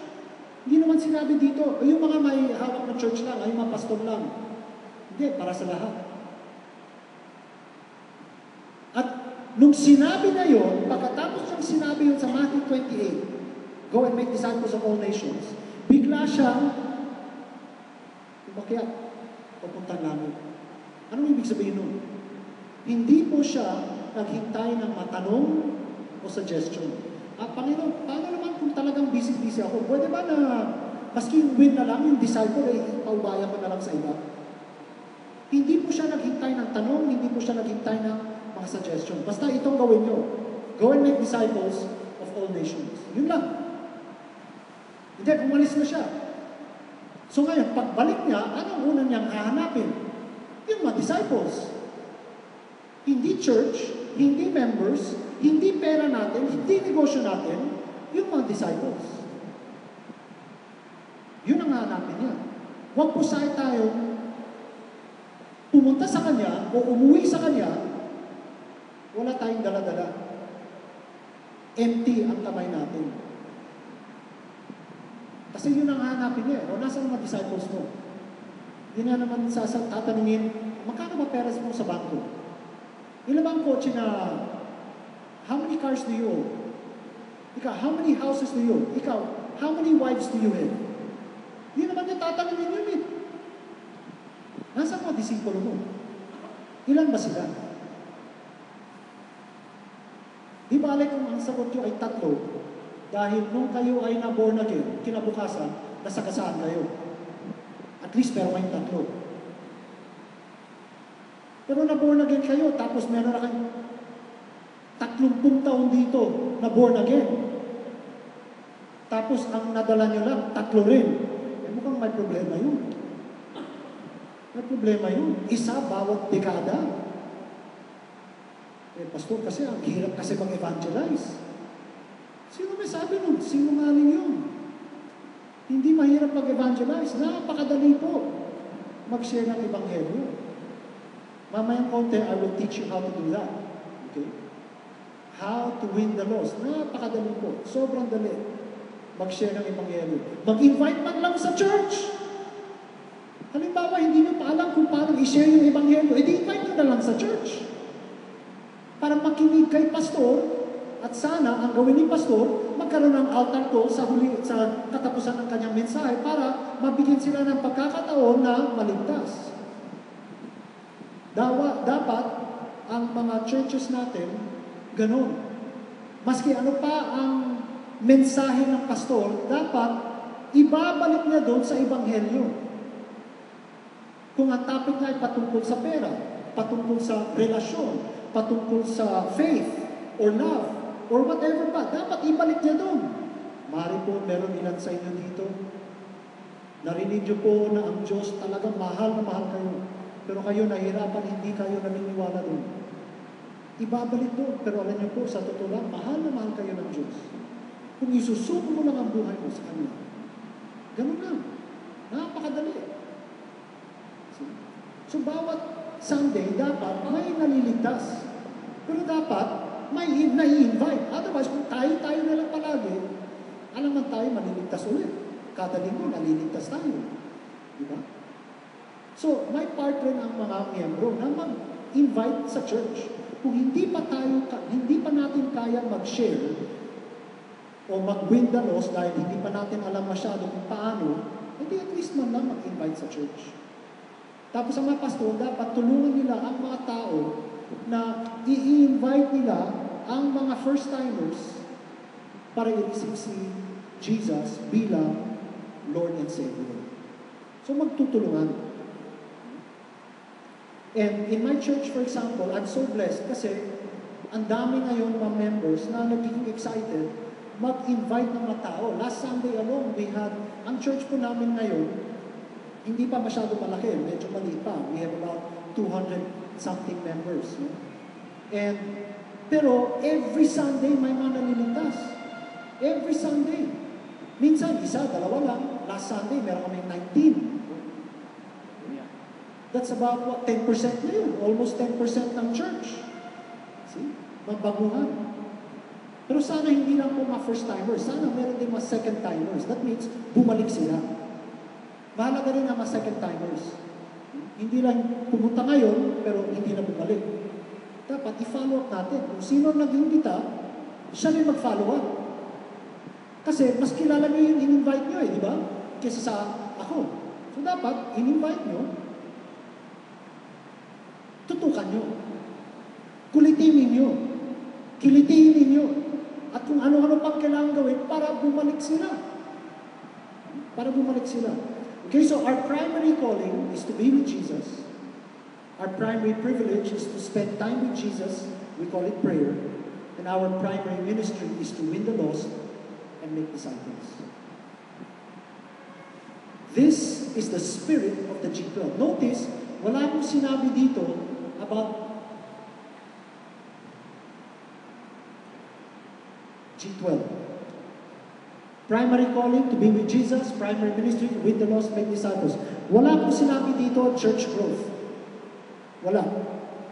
Hindi naman sinabi dito, yung mga may hawak na church lang, yung mga pastor lang. Hindi, para sa lahat. At nung sinabi na yun, pagkatapos niyang sinabi yun sa Matthew 28, go and make disciples of all nations, bigla siyang umakyat, papuntang langit. Anong ibig sabihin nun? Hindi po siya naghintay ng matanong o suggestion. Panginoon, paano naman kung talagang busy-busy ako? Pwede ba na maski win na lang yung disciple, paubayan ko na lang sa iba? Hindi po siya naghintay ng tanong, hindi po siya naghintay ng mga suggestion. Basta itong gawin nyo. Go and make disciples of all nations. Yun lang. Hindi, umalis na siya. So ngayon, pagbalik niya, anong unang niyang hahanapin? Yung mga disciples. Hindi church, hindi members, hindi pera natin, hindi negosyo natin, yung mga disciples. Yun ang hahanapin niya. Huwag po tayo pumunta sa Kanya o umuwi sa Kanya, wala tayong dala-dala. Empty ang kamay natin. Kasi yun ang hahanapin niya. O nasa mga disciples mo? Yun na naman tatanungin, magkano ba peras mo sa bangko? Ilan ba ang kotse na, how many cars do you own? Ikaw, how many houses do you own? Ikaw, how many wives do you have? Hindi naman niya tatanungin yun eh. Nasa mga disipulo mo? Ilan ba sila? Di ba alay kung ang sagot nyo ay 3, dahil nung kayo ay na-born again, kinabukasan, nasagasaan kayo. At least meron kayong 3. Pero na-born again kayo, tapos meron na kayong 30 taon dito na born again. Tapos ang nadala nyo lang, 3 rin. Mukhang may problema yun. May problema yun. Isa bawat dekada. Pastor, kasi ang hirap kasi mag-evangelize. Sino may sabi nun? Sinungaling yun. Hindi mahirap mag-evangelize. Napakadali po mag-share ng ebanghelyo. Mamayang konti, I will teach you how to do that. Okay? How to win the lost. Napakadali po. Sobrang dali. Mag-share ng ebanghelyo. Mag-invite man lang sa church. Halimbawa, hindi nyo pa alam kung paano i-share yung ebanghelyo. I-invite nyo na lang sa church. Para makinig kay pastor, at sana ang gawin ni pastor, magkaroon ng altar call sa katapusan ng kanyang mensahe para mabigyan sila ng pagkakataon na maligtas. Dapat ang mga churches natin ganun. Maski ano pa ang mensahe ng pastor, dapat ibabalik niya doon sa ebanghelyo. Kung ang topic niya ay patungkol sa pera, patungkol sa relasyon, patungkol sa faith or love or whatever pa, dapat ibalik niya doon. Mari po, meron ilan sa inyo dito. Narinig niyo po na ang Diyos talagang mahal na mahal kayo. Pero kayo nahirapan, hindi kayo naniniwala doon. Ibabalik doon. Pero alam niyo po, sa totoo lang, mahal na mahal kayo ng Diyos. Kung isusuko mo lang ang buhay mo sa Kanya, ganun lang. Napakadali. So, bawat Sunday, dapat may naliligtas. Pero dapat may nai-invite. Otherwise, kung tayo na lang palagi, alam man tayo, maliligtas ulit. Kada linggo, naliligtas tayo. Diba? So, may part rin ang mga miyembro na mag-invite sa church. Kung hindi pa natin kaya mag-share o mag-win the loss dahil hindi pa natin alam masyado kung paano, hindi at least man lang mag-invite sa church. Tapos ang mga pastor, dapat tulungan nila ang mga tao na i-invite nila ang mga first-timers para i-receive si Jesus bilang Lord and Savior. So magtutulungan. And in my church, for example, I'm so blessed kasi ang dami ngayon mga members na naging excited mag-invite ng mga tao. Last Sunday alone, ang church po namin ngayon, hindi pa masyado malaki, medyo maliit pa. We have about 200 something members. No? Pero every Sunday may mga naliligtas. Every Sunday. Minsan, 1, 2 lang. Last Sunday, meron kami 19. That's about what? 10% na yun. Almost 10% ng church. See? Magbaguhan. Pero sana hindi lang po mga first-timers. Sana meron din mga second-timers. That means, bumalik sila. Mahalaga rin ang mga second-timers. Hindi lang pumunta ngayon, pero hindi na bumalik. Dapat i-follow up natin. Kung sino nag-imbita, siya rin mag-follow up. Kasi mas kilala nyo yung in-invite nyo di ba? Kesa sa ako. So dapat, in-invite nyo, tutukan nyo. Kulitinin nyo. Kilitiin ninyo. At kung ano-ano pang kailangan gawin para bumalik sila. Para bumalik sila. Okay, so our primary calling is to be with Jesus. Our primary privilege is to spend time with Jesus. We call it prayer. And our primary ministry is to win the lost and make disciples. This is the spirit of the G12. Notice, wala akong sinabi dito about G12. Primary calling, to be with Jesus. Primary ministry, with the lost, make disciples. Wala akong sinabi dito, church growth. Wala.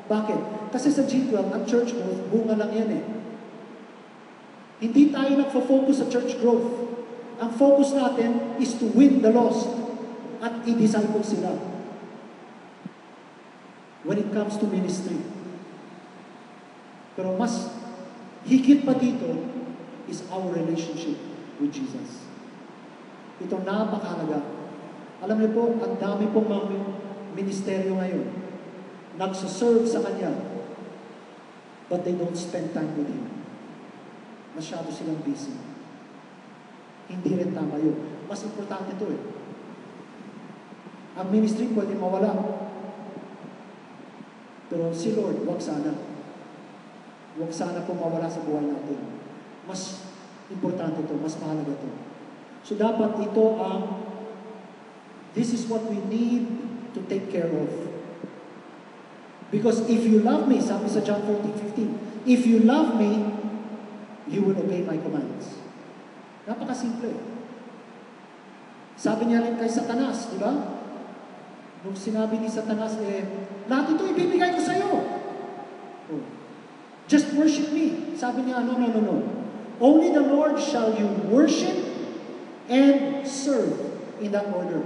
Bakit? Kasi sa G12, ang church growth, bunga lang yan Hindi tayo nagfo-focus sa church growth. Ang focus natin is to win the lost at i-disciple sila. When it comes to ministry. Pero mas higit pa dito is our relationship with Jesus. Ito napakahalaga. Alam niyo po, ang dami pong mga ministeryo ngayon nagsuserve sa Kanya, but they don't spend time with Him. Masyado silang busy. Hindi rin tama yun. Mas importante ito Ang ministry pwede mawala. Pero si Lord, wag sana. Wag sana po mawala sa buhay natin. Mas importante ito, mas mahalaga ito. So dapat ito this is what we need to take care of. Because if you love me, sabi sa John 14:15, if you love me, you will obey my commands. Napakasimple. Sabi niya rin kay Satanas, di ba? Nung sinabi ni Satanas, lahat ito ibibigay ko sa iyo. Oh. Just worship me. Sabi niya, no. Only the Lord shall you worship and serve in that order.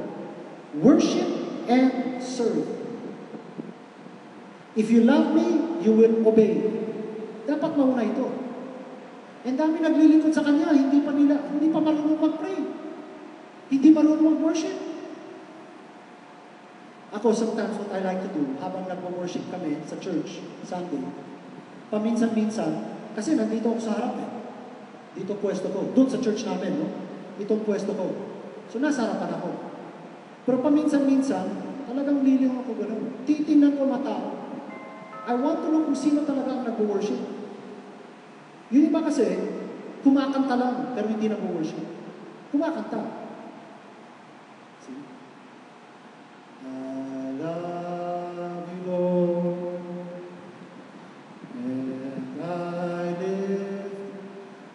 Worship and serve. If you love me, you will obey. Dapat mauna ito. And dami naglilingkod sa Kanya, hindi pa marunong mag-pray. Hindi marunong mag-worship. Ako, sometimes what I like to do, habang nag-worship kami sa church, Sunday, paminsan-minsan, kasi nandito ako sa harap Dito pwesto ko. Doon sa church namin, Itong pwesto ko. So, nasa harapan ako. Pero paminsan-minsan, talagang liling ako gano'n. Titingnan ko mata. I want to know kung sino talaga ang nag-worship. Yung iba kasi, kumakanta lang, pero hindi nag-worship. Kumakanta. See? I love you, Lord, and I lift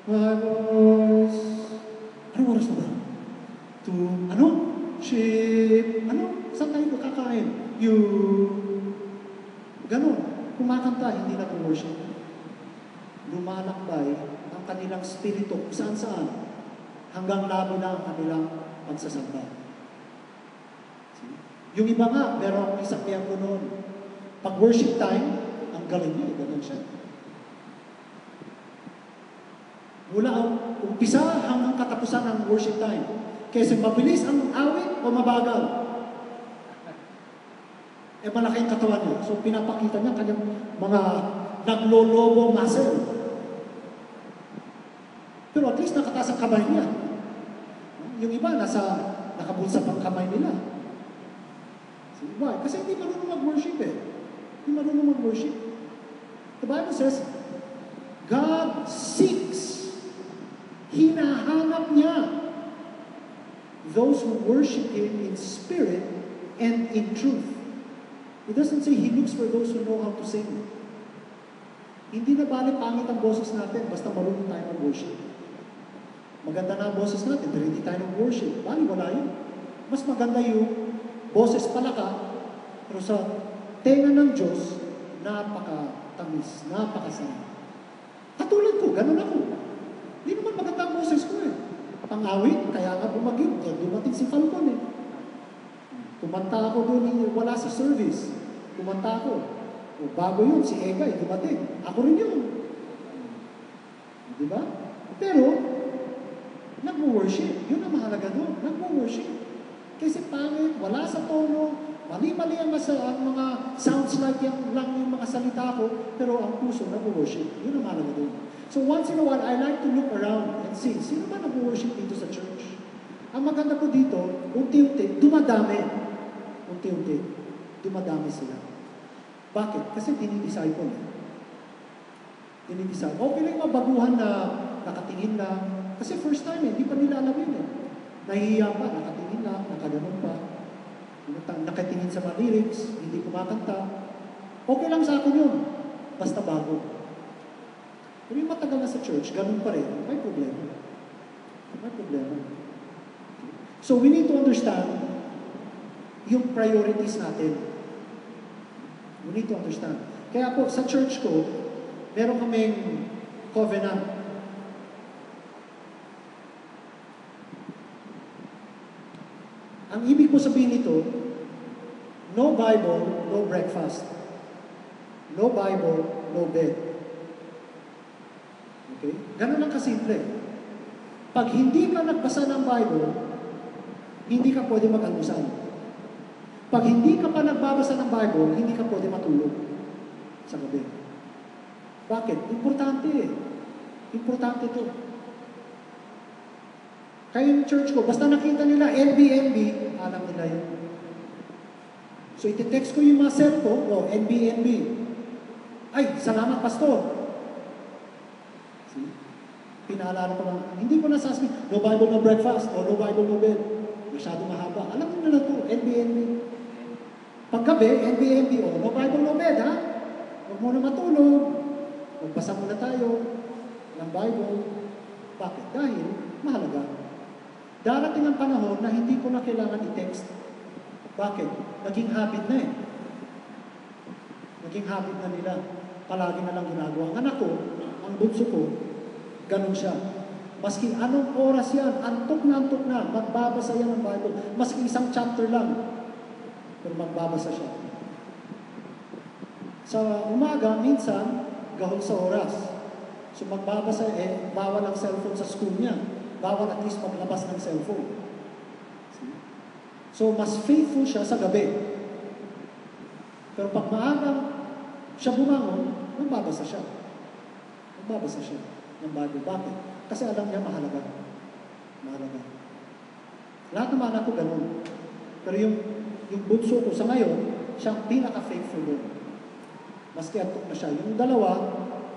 my voice. Anong oras na ba? To, ship, saan tayo kakain? You, ganon. Kumakanta, hindi nag-worship. Lumalakbay ang kanilang spirito kung saan-saan hanggang labo na ang kanilang pagsasamba. Yung iba nga, meron akong isang miyembro noon. Pag worship time, ang galing niya, ganun siya. Mula ang umpisa hanggang katapusan ng worship time. Kasi mabilis ang awit o mabagal. Malaking katawan niya. So, pinapakita niya kanyang mga naglolobo muscle. Pero at least nakataas ang kamay niya. Yung iba, nakabulsa pang kamay nila. So, why? Kasi hindi marunong mag-worship Hindi marunong mag-worship. The Bible says, God seeks. Hinahanap niya those who worship Him in spirit and in truth. It doesn't say He looks for those who know how to sing. Hindi na bali pangit ang boses natin, basta marunong tayo mag-worship. Maganda na ang boses natin, pero hindi tayo mag-worship. Bali, wala yun. Mas maganda yung boses palaka, pero sa tenga ng Diyos, napaka-tamis, napakasarap. Katulad ko, ganun ako. Hindi naman maganda ang boses ko eh. Pang-awit, kaya nga bumagin. Dumating si Falcon eh. Kumanta ako doon, wala sa service. Kumanta ako. O bago yun, si Egay, dumating. Ako rin yun. Di ba? Pero, nag-worship. Yun ang mahalaga doon. Nag-worship. Kasi pangit, wala sa tono, mali-mali ang mga sounds like lang yung mga salita ko, pero ang puso nag-worship. Yun ang mahalaga doon. So once in a while, I like to look around and see, sino ba nag-worship dito sa church? Ang maganda po dito, unti-unti, dumadami. Unti-unti, dumadami sila. Bakit? Kasi dinidisciple. Dinidisciple. Okay lang yung mga baguhan na nakatingin lang. Kasi first time hindi pa nila alam yun eh. Nahihiya pa, nakatingin lang, nakaganon pa. Nakatingin sa mga lyrics, hindi kumakanta. Okay lang sa akin yun. Basta bago. Pero yung matagal na sa church, ganun pa rin, may problema. May problema. So we need to understand yung priorities natin. We need to understand. Kaya po, sa church ko, meron kaming covenant. Ang ibig ko sabihin nito, no Bible, no breakfast. No Bible, no bed. Okay? Ganun lang kasimple. Pag hindi ka nagbasa ng Bible, hindi ka pwede mag-almusal. Pag hindi ka pa nagbabasa ng Bible, hindi ka pwede matulog sa gabi. Bakit? Importante eh. Importante to. Kaya yung church ko, basta nakita nila NBNB, alam nila yun. So iti-text ko yung mga set ko, NBNB. Ay, salamat pastor. See? Pinaalala ko lang, hindi ko nasasabihin, no Bible, no breakfast, o no Bible, no bed. Masyado mahaba. Alam mo na to, NBNB. Paggabi, NBNB, no Bible, no bed, ha? Huwag mo na matulog. Magbasa muna tayo ng Bible. Bakit? Dahil mahalaga. Darating ang panahon na hindi ko na kailangan i-text. Bakit? Naging habit na eh. Naging habit na nila. Palagi na lang ginagawa. Ang anak ko, ang bunso ko, ganun siya. Maski anong oras yan, antok na, magbabasa yan ng Bible. Maski isang chapter lang, pero magbabasa siya. Sa umaga, minsan, gahol sa oras. So magbabasa, bawal ang cellphone sa school niya. Bawal at least maglabas ng cellphone. See? So mas faithful siya sa gabi. Pero pag maaga siya bumangon, magbabasa siya. Magbabasa siya ng Bible. Bakit? Kasi alam niya mahalaga. Mahalaga. Lahat ng mga anak ko ganun. Pero yung bunso ko sa ngayon, siya ang pinaka-faithful doon. Maski antok na siya. Yung dalawa,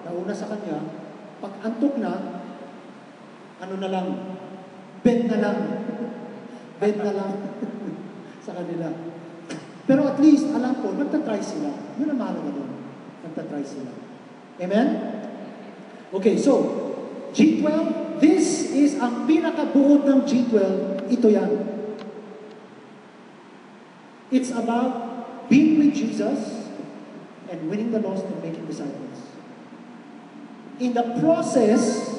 nauna sa kanya, pag antok na, ano na lang, bed na lang. Bed na lang sa kanila. Pero at least, alam ko, nagtatry sila. Yun ang mahalaga doon. Nagtatry sila. Amen? Okay, so, G12, this is ang pinakabuod ng G12. Ito yan. It's about being with Jesus and winning the lost and making disciples. In the process,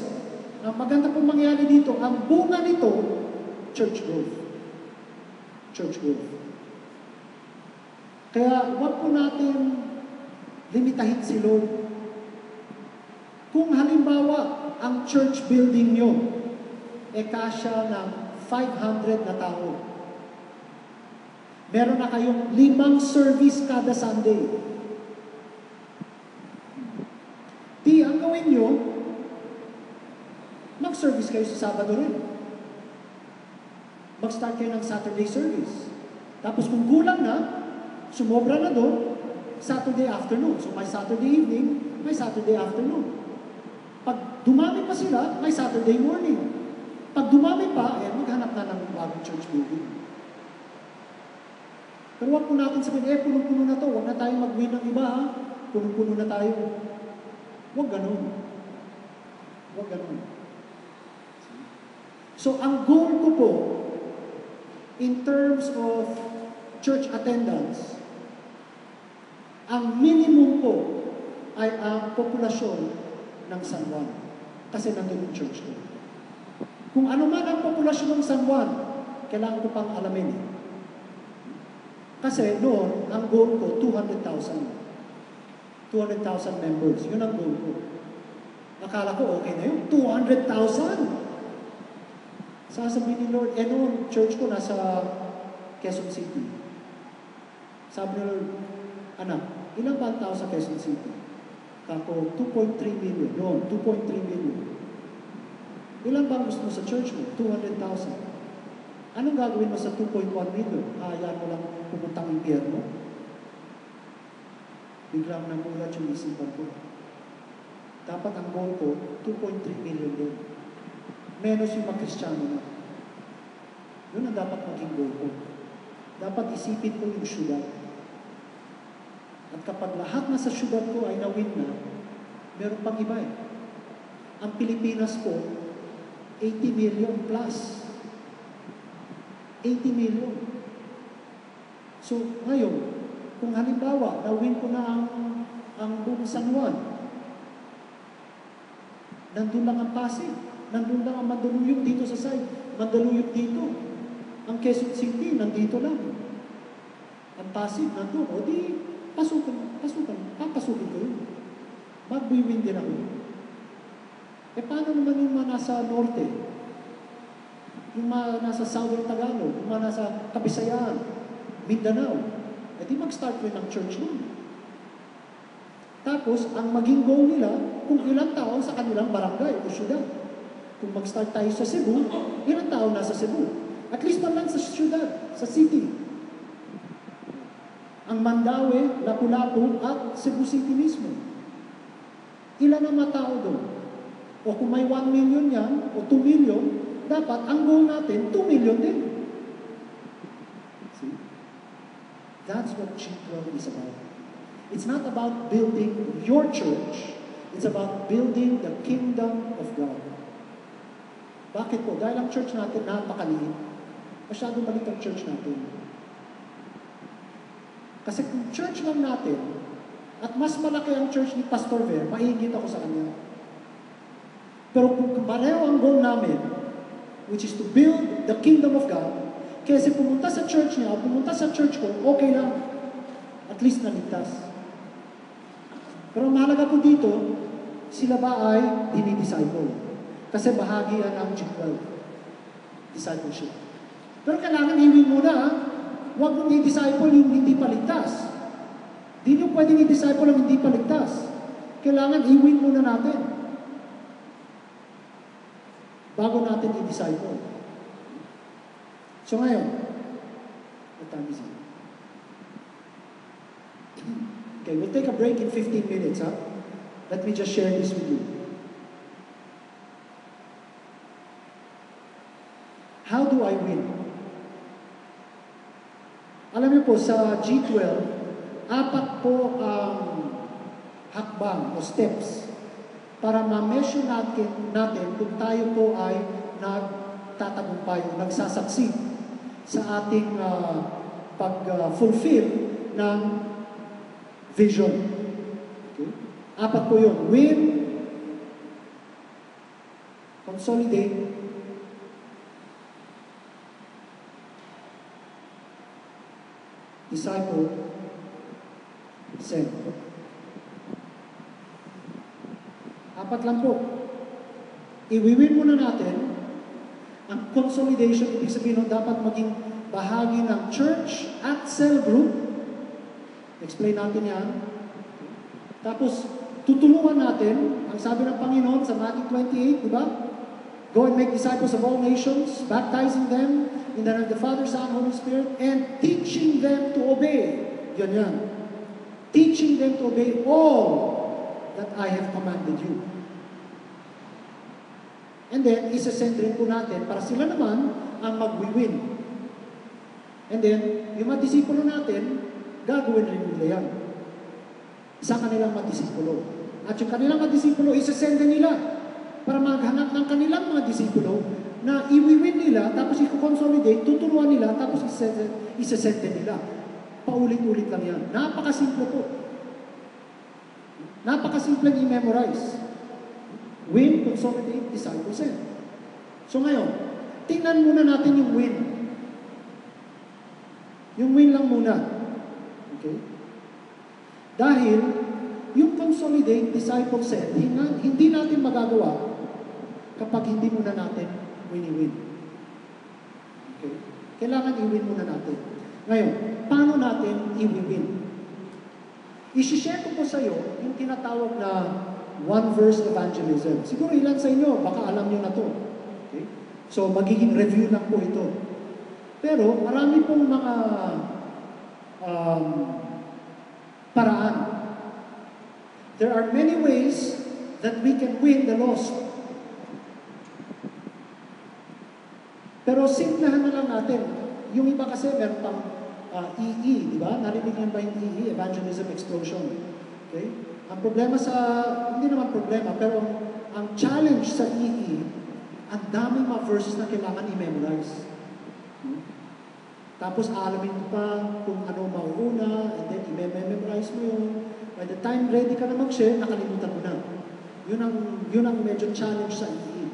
ang maganda pong mangyari dito, ang bunga nito, church growth. Church growth. Kaya huwag po natin limitahin si Lord. Kung halimbawa, ang church building nyo, kasya ng 500 na tao. Meron na kayong 5 service kada Sunday. Ang gawin nyo, mag-service kayo sa Sabado rin. Mag-start kayo ng Saturday service. Tapos kung kulang na, sumobra na doon, Saturday afternoon. So may Saturday evening, may Saturday afternoon. Pag dumami pa sila, may Saturday morning. Pag dumami pa, maghanap na ng bagong church building. Pero wag po natin sabihin, punong-puno na to, wag na tayong mag-win ng iba, ha? Punong-puno na tayo. Wag ganun. Wag ganun. So, ang goal ko po, in terms of church attendance, ang minimum po ay ang populasyon ng San Juan. Kasi nandun yung church ko. Kung ano man ang populasyon ng San Juan, kailangan ko pang alamin. Kasi noon, ang goal ko, 200,000. 200,000 members. Yun ang goal ko. Akala ko, okay na yun. 200,000! Sasabihin ni Lord, noon, church ko nasa Quezon City. Sabi ni Lord, anak, ilang ba ang tao sa Quezon City? Kako, 2.3 million. Noon, 2.3 million. Ilan ba gusto mo sa church mo? 200,000. Anong gagawin mo sa 2.1 million? Hayaan mo lang pumuntang impyerno? Biglang namulat yung isipan ko. Dapat ang goal ko, 2.3 million din. Menos yung mga Kristiyano na. Yun ang dapat maging goal ko. Dapat isipin ko yung syudad. At kapag lahat na sa syudad ko ay na-win na, meron pang iba eh. Ang Pilipinas po, 80 million plus. 80 million. So, ngayon, kung halimbawa, na-win ko na ang buong San Juan, nandun lang ang Pasig, nandun lang ang Mandaluyong dito sa side, Mandaluyong dito. Ang Quezon City, nandito lang. Ang Pasig, nandun. O di, papasukin ko yun. Mag-win din ako. Paano naman yung mga nasa norte? Yung mga nasa southern Tagalog, yung mga nasa Kabisayaan, Mindanao, di mag-start rin ang church nun. Tapos, ang maging goal nila, kung ilang tao sa kanilang barangay o syudad. Kung mag-start tayo sa Cebu, ilang tao nasa Cebu? At least man lang sa syudad, sa city. Ang Mandaue, Lapu-Lapu, at Cebu City mismo. Ilan ang mga tao doon? O kung may 1 million yan, o 2 million, dapat ang goal natin, 2 million din. See? That's what G12 is about. It's not about building your church. It's about building the kingdom of God. Bakit po? Dahil ang church natin napakaliit. Masyadong maliit ang church natin. Kasi kung church lang natin, at mas malaki ang church ni Pastor Ver, mahigit ako sa kanya. Pero kung pareho ang goal namin, which is to build the kingdom of God, kasi pumunta sa church niya, pumunta sa church ko, okay lang. At least naligtas. Pero mahalaga po dito, sila ba ay dinidisciple? Kasi bahagi yan ang G12. Discipleship. Pero kailangan iwin muna, huwag mong i-disciple yung hindi paligtas. Di nyo pwedeng i-disciple ang hindi paligtas. Kailangan iwin muna natin. Bago natin i-disciple. So ngayon, what time is it? Okay, we'll take a break in 15 minutes, huh? Let me just share this with you. How do I win? Alam niyo po, sa G12, 4 po ang hakbang o steps para ma-measure natin kung tayo po ay nagtatagumpay o nagsasaksi sa ating pag-fulfill ng vision. Okay? 4 po yun. Win, consolidate, disciple, send. 4 lang po. Iwiwin muna natin ang consolidation, ibig sabihin dapat maging bahagi ng church at cell group. Explain natin yan. Tapos, tutulungan natin, ang sabi ng Panginoon sa Matthew 28, di ba? Go and make disciples of all nations, baptizing them in the name of the Father, Son, Holy Spirit, and teaching them to obey. Yan. Teaching them to obey all that I have commanded you. And then, isa-send rin po natin para sila naman ang mag-win. And then, yung mga disipulo natin, gagawin rin nila yan. Sa kanilang mga disipulo. At yung kanilang mga disipulo, isa-send nila para maghanap ng kanilang mga disipulo na iwiwin nila, tapos i-consolidate, tuturuan nila, tapos isa-send nila. Paulit-ulit lang yan. Napakasimple po. Napakasimple i-memorize. Win, consolidate, disciple, send. So ngayon, tingnan muna natin yung win. Yung win lang muna. Okay? Dahil, yung consolidate, disciple, send, hindi natin magagawa kapag hindi muna natin win-win. Okay? Kailangan i-win muna natin. Ngayon, paano natin i-win? I-share ko po sa iyo yung tinatawag na one-verse evangelism. Siguro ilan sa inyo, baka alam nyo na to. Okay? So, magiging review lang po ito. Pero, marami pong mga paraan. There are many ways that we can win the lost. Pero, simplahan na lang natin. Yung iba kasi, meron pang EE, di ba? Narinig niyo ba yung EE? Evangelism Explosion. Okay? Ang problema hindi naman problema, pero ang challenge sa EE, ang daming mga verses na kailangan i-memorize. Tapos aalamin mo pa kung ano mauuna, and then i-memorize mo yun. By the time ready ka na mag-share, nakalimutan mo na. Yun ang medyo challenge sa EE.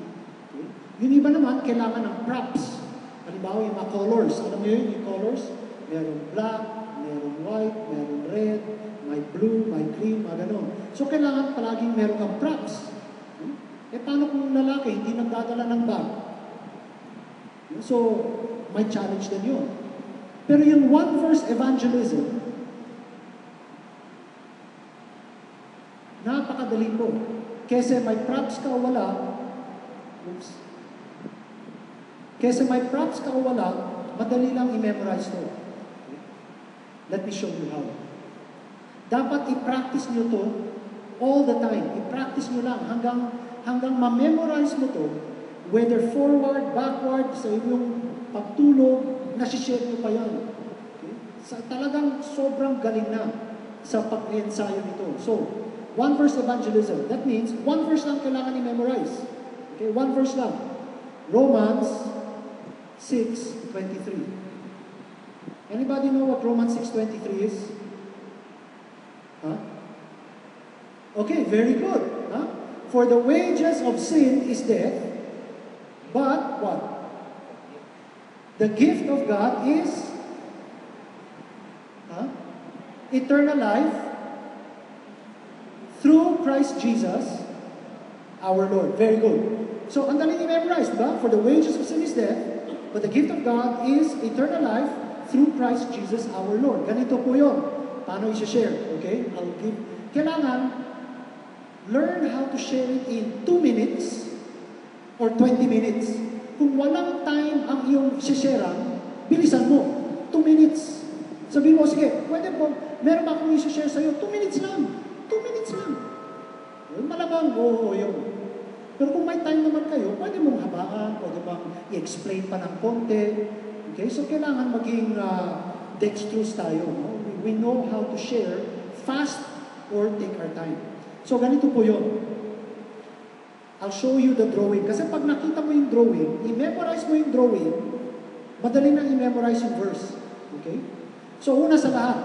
Okay? Yung iba naman, kailangan ng props. Halimbawa, yung mga colors. Alam mo yun, yung colors? Meron black, meron white, meron red, may blue, may green, mga ganon. So, kailangan palaging meron kang props. Paano kung lalaki, hindi nagdadala ng bag? So, may challenge din yun. Pero yung one-verse evangelism, napakadali po. Kesa may props ka o wala, madali lang i-memorize to. Let me show you how. Dapat i-practice nyo to all the time. I-practice nyo lang hanggang ma-memorize mo to, whether forward, backward, sa inyong pagtulog, nasishare nyo pa yan. Okay? Talagang sobrang galing na sa pag-ensayo nito. So, one verse evangelism. That means, one verse lang kailangan i-memorize. Okay? One verse lang. Romans 6:23. Anybody know what Romans 6:23 is? Huh? Okay, very good. Huh? For the wages of sin is death, but what? The gift of God is eternal life through Christ Jesus, our Lord. Very good. So, ang dali i-memorize, diba? For the wages of sin is death, but the gift of God is eternal life through Christ Jesus our Lord. Ganito po yun. Paano i-share? Okay? Kailangan, learn how to share it in 2 minutes or 20 minutes. Kung walang time ang iyong i-sharean, bilisan mo. 2 minutes. Sabihin mo, sige, pwede po, meron ba akong i-share sa'yo? 2 minutes lang. 2 minutes lang. Malamang, oo, yun. Pero kung may time naman kayo, pwede mong habaan, pwede bang i-explain pa ng konti. Okay, so kailangan maging dexterous tayo. No? We know how to share fast or take our time. So ganito po yun. I'll show you the drawing. Kasi pag nakita mo yung drawing, i-memorize mo yung drawing, madali nang i-memorize yung verse. Okay? So una sa lahat,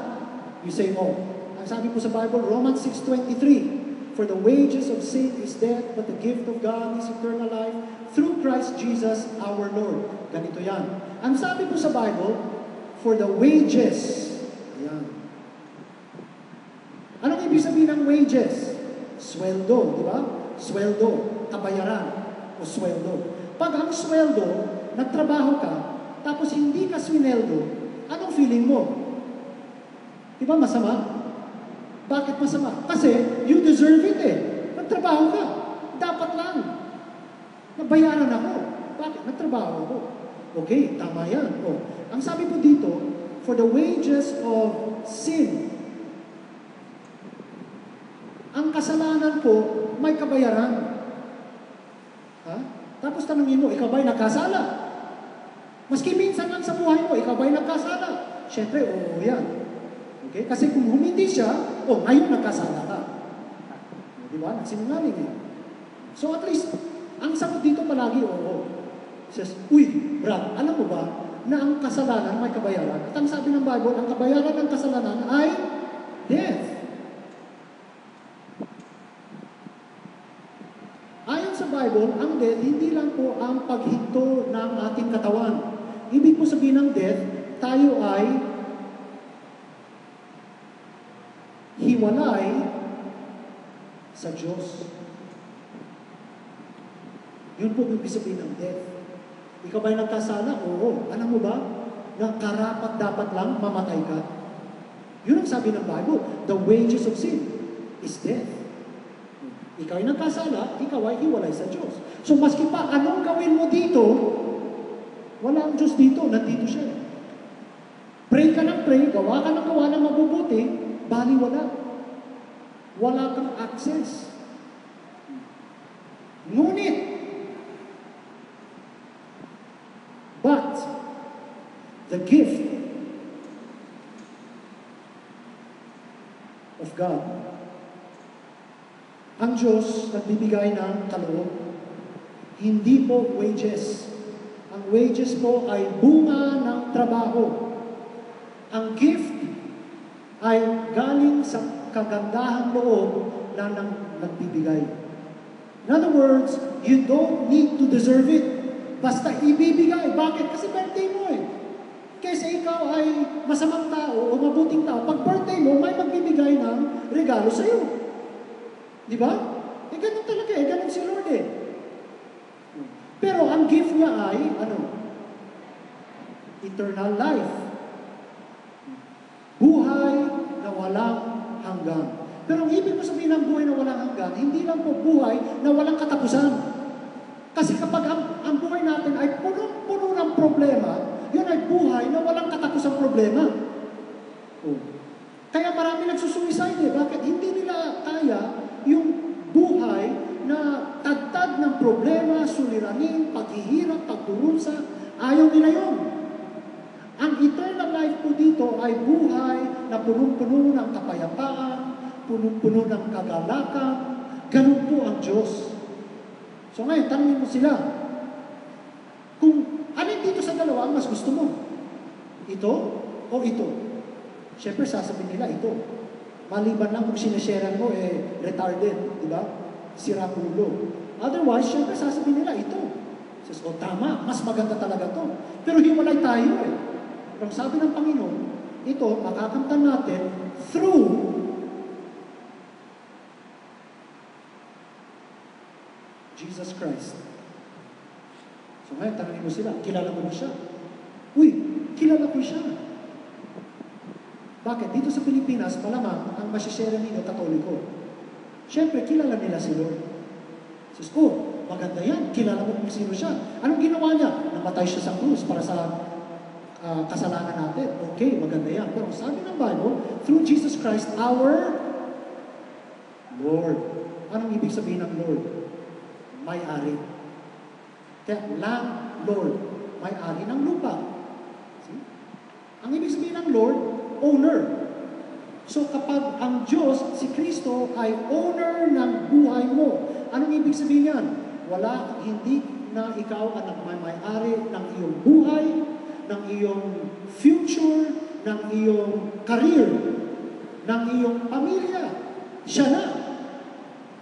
you say, ang sabi po sa Bible, Romans 6:23, for the wages of sin is death, but the gift of God is eternal life through Christ Jesus our Lord. Ganito yan. Ang sabi po sa Bible, for the wages. Ayan. Anong ibig sabihin ng wages? Sweldo, di ba? Sweldo, kabayaran, o sweldo. Pag ang sweldo, nagtrabaho ka, tapos hindi ka swineldo, anong feeling mo? Di ba masama? Bakit masama? Kasi you deserve it eh. Nagtrabaho ka. Dapat lang. Nabayaran ako. Bakit? Nagtrabaho ako. Okay, tama yan. Ang sabi po dito, for the wages of sin, ang kasalanan po, may kabayaran. Ha? Tapos tanongin mo, ikaw ba'y nagkasala? Maski minsan lang sa buhay mo, ikaw ba'y nagkasala? Siyempre, oo yan. Okay? Kasi kung humindi siya, ngayon nagkasala ka. Di ba? Nagsinungaling yan. So at least, ang sagot dito palagi, oo. Says, uy, Brad, alam mo ba na ang kasalanan may kabayaran? At ang sabi ng Bible, ang kabayaran ng kasalanan ay death. Bible, ang death, hindi lang po ang paghinto ng ating katawan. Ibig po sabihin ng death, tayo ay hiwalay sa Diyos. Yun po ibig sabihin ng death. Ikaw ba'y nagkasala? Oo. Alam mo ba, na karapat dapat lang mamatay ka? Yun ang sabi ng Bible. The wages of sin is death. Ikaw ay nagkasala, ikaw ay hiwalay sa Diyos. So maski pa anong gawin mo dito, wala ang Diyos dito, nandito siya. Pray ka ng pray, gawa ka ng mabubuti, bali wala. Wala kang access. Ngunit, but, the gift of God, ang Diyos nagbibigay ng kaloob. Hindi po wages. Ang wages po ay bunga ng trabaho. Ang gift ay galing sa kagandahang loob na nagbibigay. In other words, you don't need to deserve it. Basta ibibigay. Bakit? Kasi birthday mo eh. Kaysa ikaw ay masamang tao o mabuting tao, pag birthday mo, may magbibigay ng regalo sa'yo. Di ba? Eh, ganun talaga eh. Ganun si Lord eh. Pero ang gift niya ay, eternal life. Buhay na walang hanggan. Pero ang ibig mo sabihin ng buhay na walang hanggan, hindi lang po buhay na walang katapusan. Kasi kapag ang buhay natin ay punong-puno ng problema, yun ay buhay na walang katapusang problema. Kaya marami nagsusuicide eh. Bakit? Hindi nila kaya yung buhay na tagtad ng problema, suliranin, paghihirap, pagdurusa. Ayaw nila yun. Ang eternal life po dito ay buhay na punong-puno ng kapayapaan, punong-puno ng kagalakan. Ganun po ang Diyos. So ngayon, tanungin mo sila, kung alin dito sa dalawa ang mas gusto mo? Ito o ito? Siyempre, sasabihin nila ito. Maliban lang kung sinesharean mo, retarded, di ba? Sira ulo. Otherwise, siyempre, sasabihin nila ito. Says, tama, mas maganda talaga to. Pero hiwalay tayo eh. Pero sabi ng Panginoon, ito, makakamtan natin through Jesus Christ. So ngayon, tanongin mo sila, kilala mo na siya? Uy, kilala ko siya. Bakit? Dito sa Pilipinas, malamang ang masishare ninyo, Katoliko. Siyempre, kilala nila si Lord. Says, maganda yan. Kilala mo kung sino siya. Anong ginawa niya? Namatay siya sa krus para sa kasalanan natin. Okay, maganda yan. Pero sabi ng Bible, through Jesus Christ, our Lord. Anong ibig sabihin ng Lord? May-ari. Kaya, Lord, may-ari ng lupa. See? Ang ibig sabihin ng Lord, owner. So kapag ang Diyos, si Kristo, ay owner ng buhay mo, anong ibig sabihin yan? Hindi na ikaw ang nagmamay-ari ng iyong buhay, ng iyong future, ng iyong career, ng iyong pamilya. Siya na.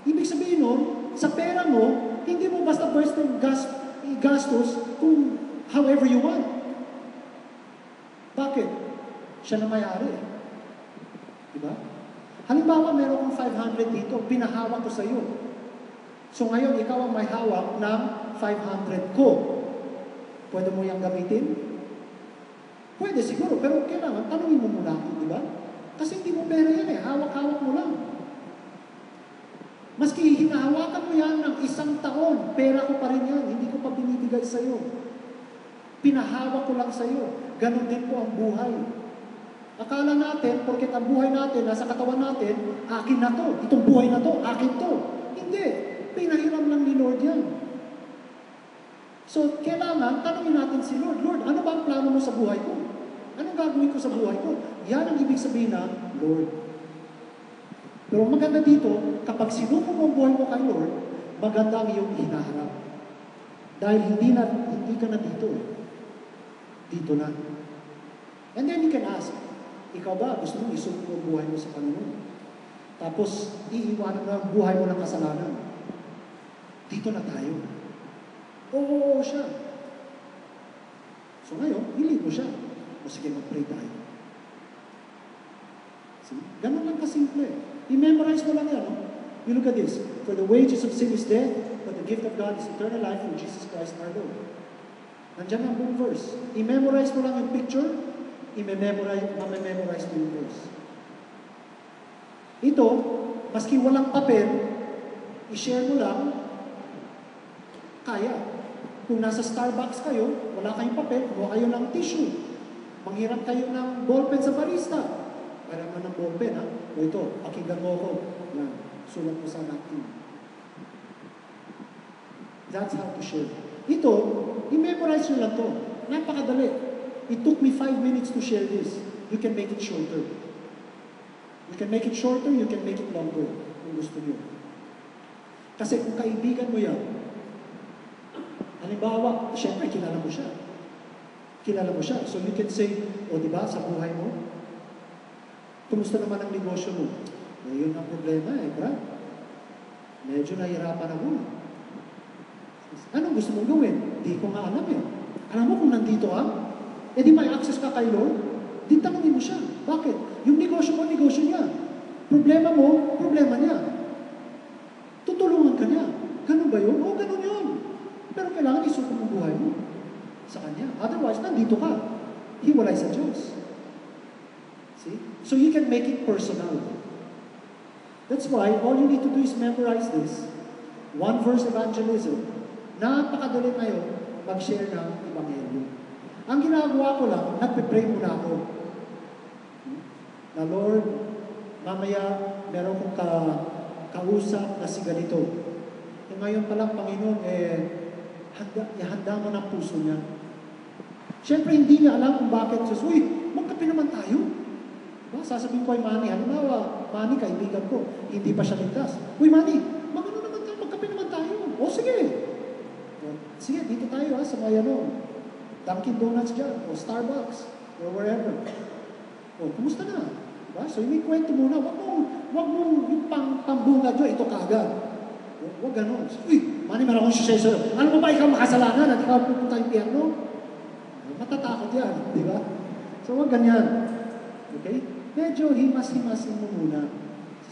Ibig sabihin nun, sa pera mo, hindi mo basta gastos kung however you want. Bakit? Siya na may-ari. Diba? Halimbawa, meron kang 500 dito, pinahawak ko sa iyo. So ngayon, ikaw ang may hawak ng 500 ko. Pwede mo yung gamitin? Pwede siguro, pero kailangan, tanungin mo muna ako, di ba? Kasi hindi mo pera yan eh, hawak-hawak mo lang. Maski hinahawakan mo yan ng 1 taon, pera ko pa rin yan, hindi ko pa binibigay sa iyo. Pinahawak ko lang sa iyo. Ganon din po ang buhay. Akala natin, porket ang buhay natin, nasa katawan natin, akin na to. Itong buhay na to, akin to. Hindi. Pinahiram lang ni Lord yan. So, kailangan, tanungin natin si Lord, Lord, ano ba ang plano mo sa buhay ko? Anong gagawin ko sa buhay ko? Yan ang ibig sabihin ng Lord. Pero maganda dito, kapag sinuko mo ang buhay mo kay Lord, maganda ang iyong hinaharap. Dahil hindi ka na dito. Dito na. And then you can ask, ikaw ba gusto mong isuko ang buhay mo sa Panginoon? Tapos, iiwanan mo ang buhay mo ng kasalanan. Dito na tayo. Oo siya. So ngayon, hilig mo siya. O sige, mag-pray tayo. See? Ganun lang kasimple. I-memorize mo lang yan. No? You look at this. For the wages of sin is death, but the gift of God is eternal life through Jesus Christ our Lord. Nandiyan ang buong verse. I-memorize mo lang yung picture, mamememorize mo yung verse. Ito, maski walang papel, i-share mo lang, kaya. Kung nasa Starbucks kayo, wala kayong papel, kumuha kayo ng tissue. Manghiram kayo ng ballpen sa barista. Para mo ng ballpen, ha? O ito, pakinggan mo ko. Yan, sulat mo sa napkin. That's how to share. Ito, i-memorize nyo lang to. Napakadali. It took me 5 minutes to share this. You can make it shorter. You can make it shorter, you can make it longer. Kung gusto nyo. Kasi kung kaibigan mo yan, halimbawa, syempre, kilala mo siya. Kilala mo siya. So you can say, o diba, sa buhay mo, kumusta naman ang negosyo mo? Yun ang problema Brad. Medyo nahirapan ako. Anong gusto mong gawin? Di ko nga alam Alam mo kung nandito ka, di may access ka kay Lord, di tanongin mo siya. Bakit? Yung negosyo mo, negosyo niya. Problema mo, problema niya. Tutulungan ka niya. Ganun ba yun? Oo, ganun yun. Pero kailangan isuko mo buhay mo sa Kanya. Otherwise, nandito ka. Hiwalay sa Diyos. See? So you can make it personal. That's why all you need to do is memorize this. One verse evangelism. Napakadali ngayon mag-share ng Ebanghelyo. Ang ginagawa ko lang, nagpe-pray muna ako. Na Lord, mamaya meron kong kausap na si ganito. Ngayon pa lang, Panginoon, handa mo ng puso niya. Siyempre, hindi niya alam kung bakit. Says, uy, magkape naman tayo. Diba? Sasabihin ko kay Manny, halimbawa, Manny, kaibigan ko, hindi pa siya ligtas. Uy, Manny, magano naman tayo, magkape naman tayo. O, sige. Sige, dito tayo sa may Dunkin Donuts dyan, o Starbucks, or wherever. O, kumusta na? Diba? So, kwento muna. Wag mong yung pambunga dyan, ito kagad. Huwag ganon. Uy, Manny, meron akong share sa'yo. Ano mo ba ikaw makasalanan at ikaw pupunta yung piano? Matatakot yan, di ba? So, huwag ganyan. Okay? Medyo himas-himasin mo muna.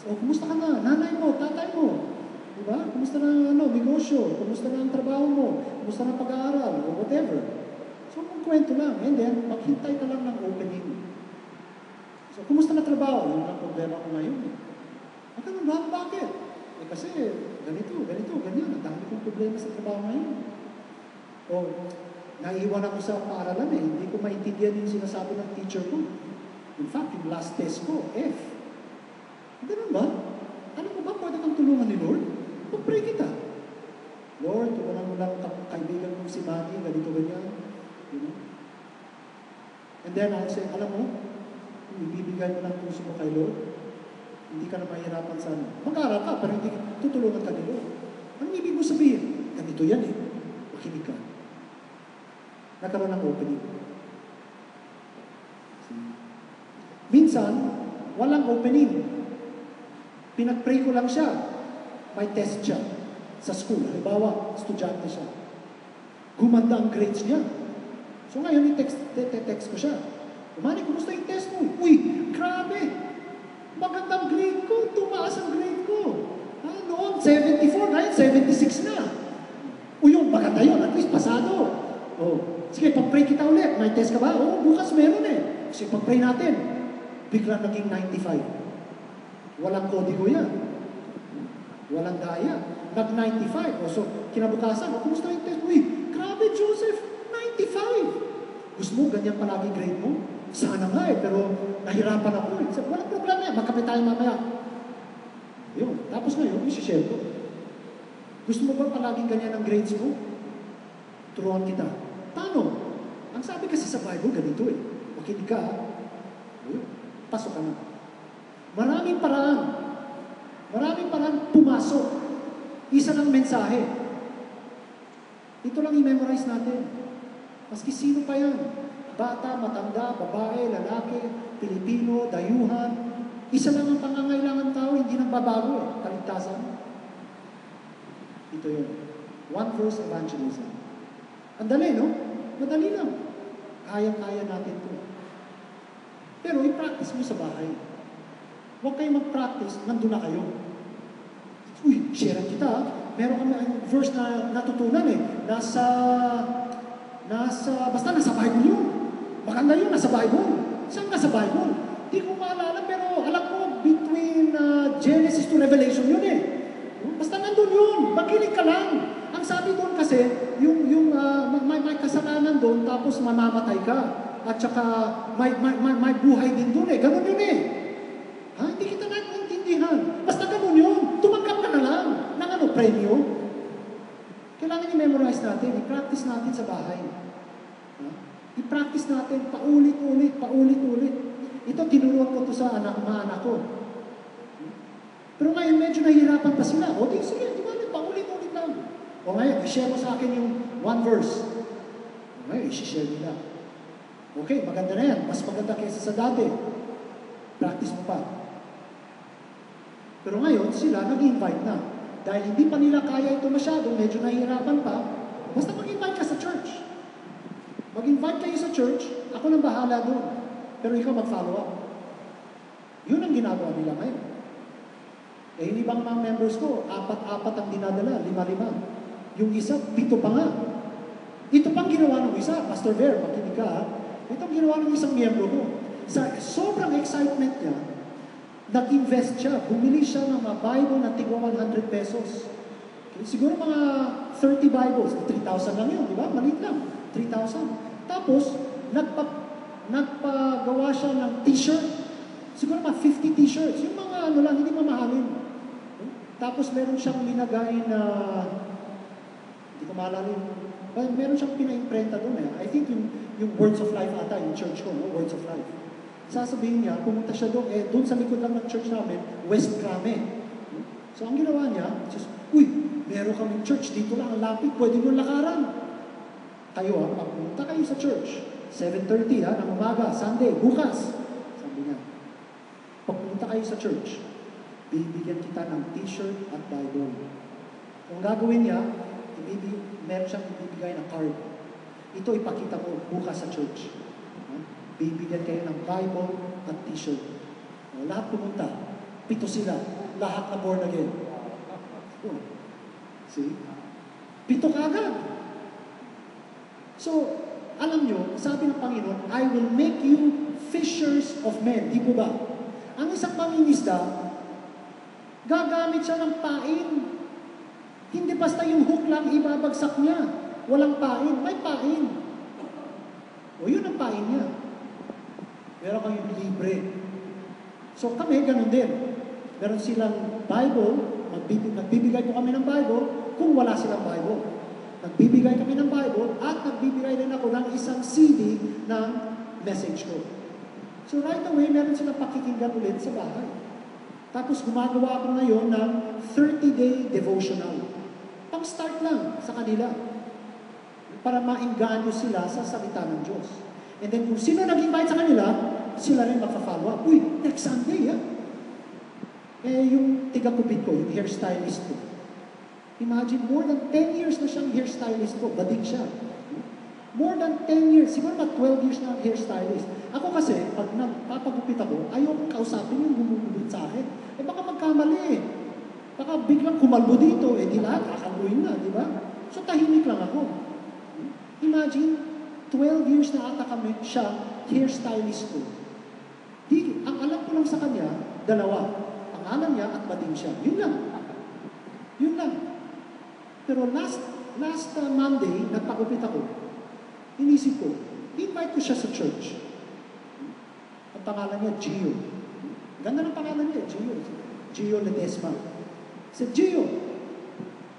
O, kumusta ka na? Nanay mo, tatay mo. Di ba? Kumusta na negosyo? Kumusta na ang trabaho mo? Kumusta na pag-aaral? O whatever. So, magkwento lang. And then, maghintay ka lang ng opening. So, kumusta na trabaho? Yun ang problema ko ngayon. Ganun ba? Bakit? Kasi ganito, ganyan. Ang dami kong problema sa trabaho ngayon. O, naiiwan ako sa paaralan Hindi ko maintindihan yung sinasabi ng teacher ko. In fact, yung last test ko, F. Ganun ba? Alam mo ba, pwede kang tulungan ni Lord? Pag-pray kita. Lord, tulungan mo lang kaibigan kong si Manny, ganito, ganyan. You know? And then I'll say, alam mo, ibibigay mo lang puso mo kay Lord, hindi ka na mahirapan sa mag-aaral ka, pero hindi tutulungan ka ni Lord. Anong ibig mo sabihin? Ganito yan Makinig ka. Nagkaroon ng opening. Minsan, walang opening. Pinag-pray ko lang siya. May test siya sa school. Halimbawa, estudyante siya. Gumanda ang grades niya. So ngayon, text ko siya. Manny, kumusta yung test mo? Uy, grabe! Magandang grade ko. Tumaas ang grade ko. Noon, 74. Ngayon, 76 na. Yun, maganda yun. At least, pasado. Sige, pag-pray kita ulit. May test ka ba? Bukas meron Sige, pag-pray natin. Bigla naging 95. Walang kodigo yan. Walang daya. Nag-95. So, kinabukasan, kumusta yung test? Uy, grabe, Joseph. 95. Gusto mo, ganyan palagi grade mo? Sana nga pero nahirapan ako So, walang problema yan. Magkape tayo mamaya. Yun. Tapos ngayon, isi-share ko. Gusto mo ba palaging ganyan ang grades mo? Turuan kita. Paano? Ang sabi kasi sa Bible, ganito Makinig ka, pasok ka na. Maraming paraan. Pumasok. Isa lang mensahe. Ito lang i-memorize natin. Maski sino pa yan. Bata, matanda, babae, lalaki, Pilipino, dayuhan. Isa lang ang pangangailangan tao, hindi nang babago kaligtasan. Ito yun. One verse evangelism. Ang dali, no? Madali lang. Kaya-kaya natin to. Pero i-practice mo sa bahay. Huwag kayo mag-practice, nandun na kayo. Uy, share kita. Meron kami ang verse na natutunan eh. Basta nasa Bible yun. Maganda yun, nasa Bible. Saan nasa Bible? Di ko maalala, pero alam ko, between Genesis to Revelation yun eh. Basta nandun yun. Makinig ka lang. Ang sabi doon kasi, may kasalanan doon, tapos mamamatay ka. At saka, may buhay din doon eh. Ganun yun eh. Ha? Hindi kita naiintindihan. Basta ganun yun. Tumanggap ka na lang ng premyo. Kailangan i-memorize natin. I-practice natin sa bahay. Ha? I-practice natin paulit-ulit. Ito, tinuruan ko to sa mga anak ko. Pero ngayon, medyo nahihirapan pa sila. O, di, sige, di ba, paulit-ulit lang. O ngayon, i-share mo sa akin yung one verse. O ngayon, i-share nila. Okay, maganda na yan. Mas maganda kaysa sa dati. Practice mo pa. Pero ngayon, sila nag-invite na. Dahil hindi pa nila kaya ito masyado, medyo nahihirapan pa, basta mag-invite ka sa church. Mag-invite kayo sa church, ako nang bahala doon. Pero ikaw mag-follow up. Yun ang ginagawa nila ngayon. Eh, yung ibang mga members ko, 4 ang dinadala, 5. Yung isa, 7 pa nga. Ito pang ginawa ng isa, Pastor Ver, makinig ka ha. Ito ang ginawa ng isang miyembro ko. Sa sobrang excitement niya, nag-invest siya, bumili siya ng mga Bible na tigwa 100 pesos. Okay, siguro mga 30 Bibles, 3,000 lang yun, di ba? Maliit lang, 3,000. Tapos, nagpagawa siya ng t-shirt, siguro mga 50 t-shirts, yung mga lang, hindi mamahalin. Okay? Tapos meron siyang linagay na, hindi ko maalala yun, meron siyang pina-imprenta doon eh. I think yung Words of Life ata, yung church ko, no? Words of Life. Sasabihin niya, pumunta siya doon, doon sa likod lang ng church namin, West Krame. So ang ginawa niya, uy, meron kaming church, dito lang ang lapit, pwede mo lakaran. Kayo pumunta kayo sa church, 7:30 ng umaga, Sunday, bukas. Sabi niya, pag pumunta kayo sa church, bibigyan kita ng t-shirt at Bible. Kung gagawin niya, meron siyang ibibigay na card. Ito ipakita ko bukas sa church. Bibigyan kayo ng Bible at t-shirt. Lahat pumunta. 7 sila. Lahat na born again. Oh. See? 7 kaagad. So, alam nyo, sabi ng Panginoon, I will make you fishers of men. Di po ba? Ang isang pangingisda, gagamit siya ng pain. Hindi basta yung hook lang ibabagsak niya. Walang pain. May pain. O yun ang pain niya. Meron kayong libre. So kami, ganun din. Meron silang Bible, nagbibigay po kami ng Bible kung wala silang Bible. Nagbibigay kami ng Bible at nagbibigay din ako ng isang CD ng message ko. So right away, meron silang pakikinggan ulit sa bahay. Tapos gumagawa ako ngayon ng 30-day devotional. Pang-start lang sa kanila para maingganyo sila sa salita ng Diyos. And then kung sino nag-invite sa kanila, sila rin magpa-follow up. Uy, next Sunday, yung tiga-kupit ko, yung hairstylist ko. Imagine, more than 10 years na siyang hairstylist ko. Bading siya. More than 10 years. Siguro mga 12 years na hairstylist. Ako kasi, pag nagpapagupit ako, ayaw kong kausapin yung gumugupit sa akin. Baka magkamali eh. Baka biglang kumalbo dito, di lahat, kakaluin na, di ba? So tahimik lang ako. Imagine, 12 years na ata kami, siya, hairstylist ko. Ang alam ko lang sa kanya, 2. Pangalan niya at bading siya. Yun lang. Yun lang. Pero last Monday, nagpakupit ako. Inisip ko, invite ko siya sa church. Ang pangalan niya, Gio. Ganda ng pangalan niya, Gio. Gio Ledesma. Said, Gio,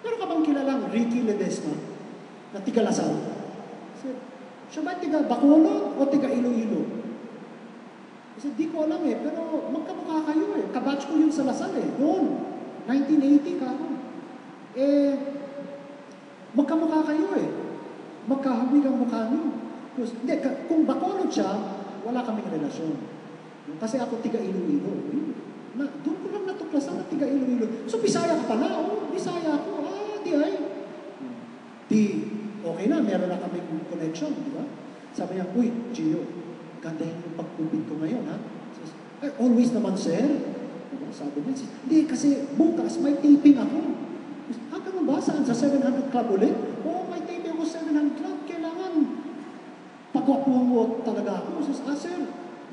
meron ka bang kilalang Ricky Ledesma na tiga Lasal? Said, siya ba tiga Bacolod o tiga Iloilo? Said, di ko alam pero magkamukha kayo Kabatch ko yun sa Lasal Noon, 1980 ka ako. Magkamukha kayo Magkahawig ang mukha niyo. Hindi, kung Bacolod siya, wala kaming relasyon. Kasi ako tiga Iloilo. Doon ko lang natuklasan na tiga Iloilo. So, Bisaya ka pala. Bisaya ako. Di ay. Di, okay na, meron na kami connection, di ba? Sabi niya, uy, Gio, gandahin yung pagkubit ko ngayon, ha? Says, ay, always naman, sir. Diba? Sabi niya, hindi, kasi bukas may taping ako. Hanggang ba? Saan? Sa 700 Club ulit? Oo, may taping ako 700 Club. Kailangan pagwapuhan mo talaga ako. Says, sir,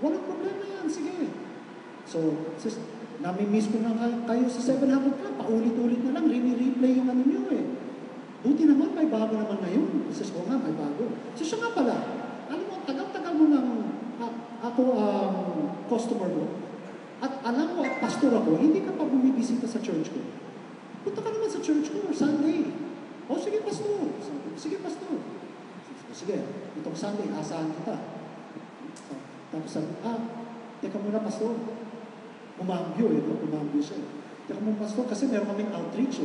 walang problema yan. Sige. So, says, nami-miss ko na kayo sa 700 Club. Paulit-ulit na lang. Replay yung ano nyo eh. Buti naman, may bago naman ngayon. Says, nga, may bago. So, siya nga pala. Alam mo, tagal-tagal mo ng ako customer mo. At alam mo, at pastor ako, hindi ka pa bumibisita sa church ko. Punta ka naman sa church ko, Sunday. O, sige, pastor. Sige, pastor. Sige, itong Sunday, asahan kita. Tapos sabi, teka muna, pastor. Umambyo, umambyo siya. Teka muna, pastor, kasi meron kaming outreach,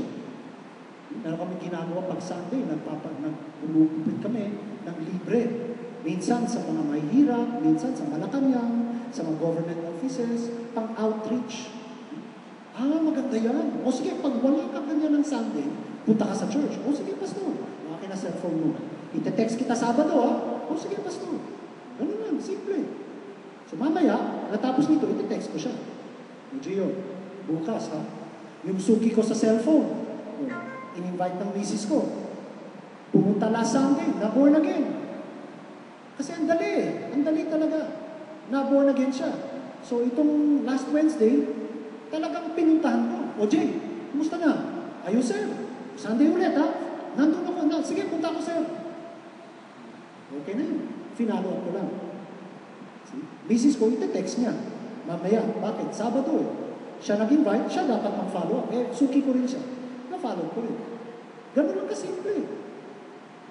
meron kaming ginagawa pag Sunday, nagpupupit kami ng libre. Minsan sa mga mahihirap, minsan sa Malacanang, sa mga government offices, pang-outreach. Maganda yan. O sige, pag wala ka kanya ng Sunday, punta ka sa church. O sige, pastor, akin na cellphone mo. Ite-text kita Sabado, O sige, pastor. Ganun lang, simple. So mamaya, natapos nito, ite-text ko siya. O Gio, bukas, yung suki ko sa cellphone, in-invite ng misis ko. Pumunta last Sunday, na-born again. Kasi ang dali talaga. Na-born again siya. So itong last Wednesday, talagang pinuntahan ko. O Jay, kumusta na? Ayun sir, Sunday ulit Nandun ako, sige punta ko sir. Okay na yun. Finalo ako lang. Misis ko, ite-text niya. Mamaya, bakit? Sabado Siya nag-invite, siya dapat mag-follow up. Suki ko rin siya. Na-follow ko rin. Ganun lang kasimple.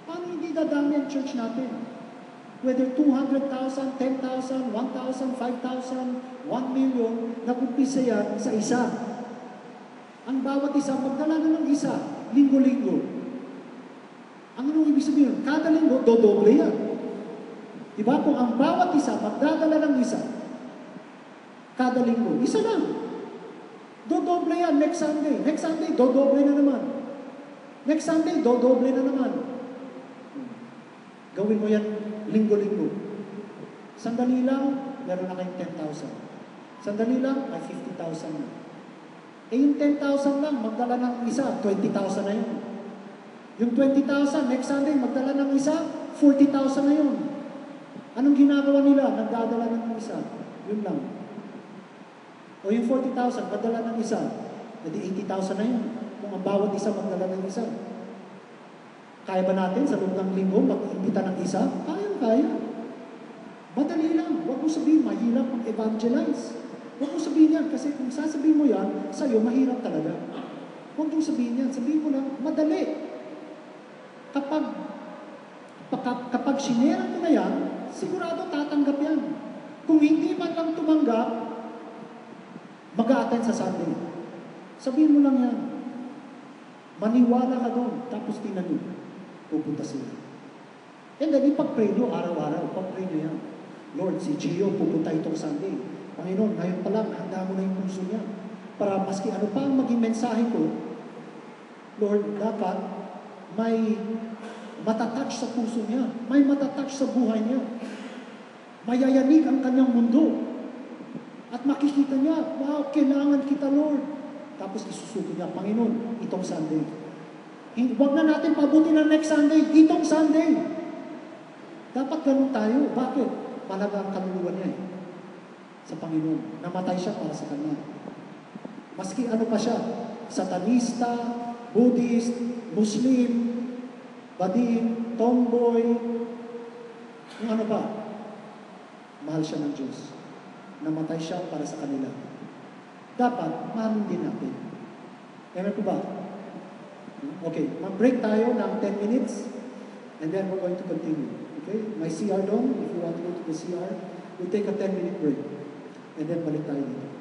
Paano hindi dadami ang church natin? Whether 200,000, 10,000, 1,000, 5,000, 1 million, nag-umpisa yan sa isa. Ang bawat isa, magdala na ng isa, linggo-linggo. Ang anong ibig sabihin? Kada linggo, dodoble yan. Diba? Kung ang bawat isa, magdadala ng isa, kada linggo, isa lang. Dodoble yan next Sunday. Next Sunday, dodoble na naman. Next Sunday, dodoble na naman. Gawin mo yan linggo-linggo. Sandali lang, meron na kayong 10,000. Sandali lang, may 50,000 na. Yung 10,000 lang, magdala ng isa, 20,000 na yun. Yung 20,000, next Sunday, magdala ng isa, 40,000 na yun. Anong ginagawa nila? Nagdadala ng isa. Yun lang. O yung 40,000, magdala ng isa, hindi 80,000 na yun. Kung ang bawat isa, magdala ng isa. Kaya ba natin sa loob ng linggo mag-imbita ng isa? Kaya. Madali lang. Huwag mo sabihin, mahirap mag-evangelize. Huwag mo sabihin yan, kasi kung sasabihin mo yan, sa'yo, mahirap talaga. Huwag mo sabihin yan. Sabihin mo lang, madali. Kapag sinera mo na yan, sigurado tatanggap yan. Kung hindi man lang tumanggap, mag-a-attend sa Sunday. Sabihin mo lang yan. Maniwala ka doon, tapos tingnan mo. Pupunta sila. And then, ipag-pray nyo araw-araw. Pag-pray nyo yan. Lord, si Gio pupunta itong Sunday. Panginoon, ngayon pa lang, handa mo na yung puso niya. Para maski ano pa ang maging mensahe ko, Lord, dapat may matatouch sa puso niya. May matatouch sa buhay niya. Mayayanig ang kanyang mundo. At makikita niya, wow, kailangan kita, Lord. Tapos isusuko niya, Panginoon, itong Sunday. Huwag na natin pabuti ng next Sunday, itong Sunday. Dapat ganun tayo. Bakit? Malaga ang kaluluwa niya sa Panginoon. Namatay siya para sa Kanya. Maski ano pa siya, satanista, Buddhist, Muslim, Badim, Tomboy, yung ano pa, mahal siya ng Diyos. Namatay siya para sa kanila. Dapat, mahalin din natin. Amen po ba? Okay, mag-break tayo ng 10 minutes and then we're going to continue. Okay? My CR doon, if you want to go to the CR, we'll take a 10-minute break and then balik tayo dito.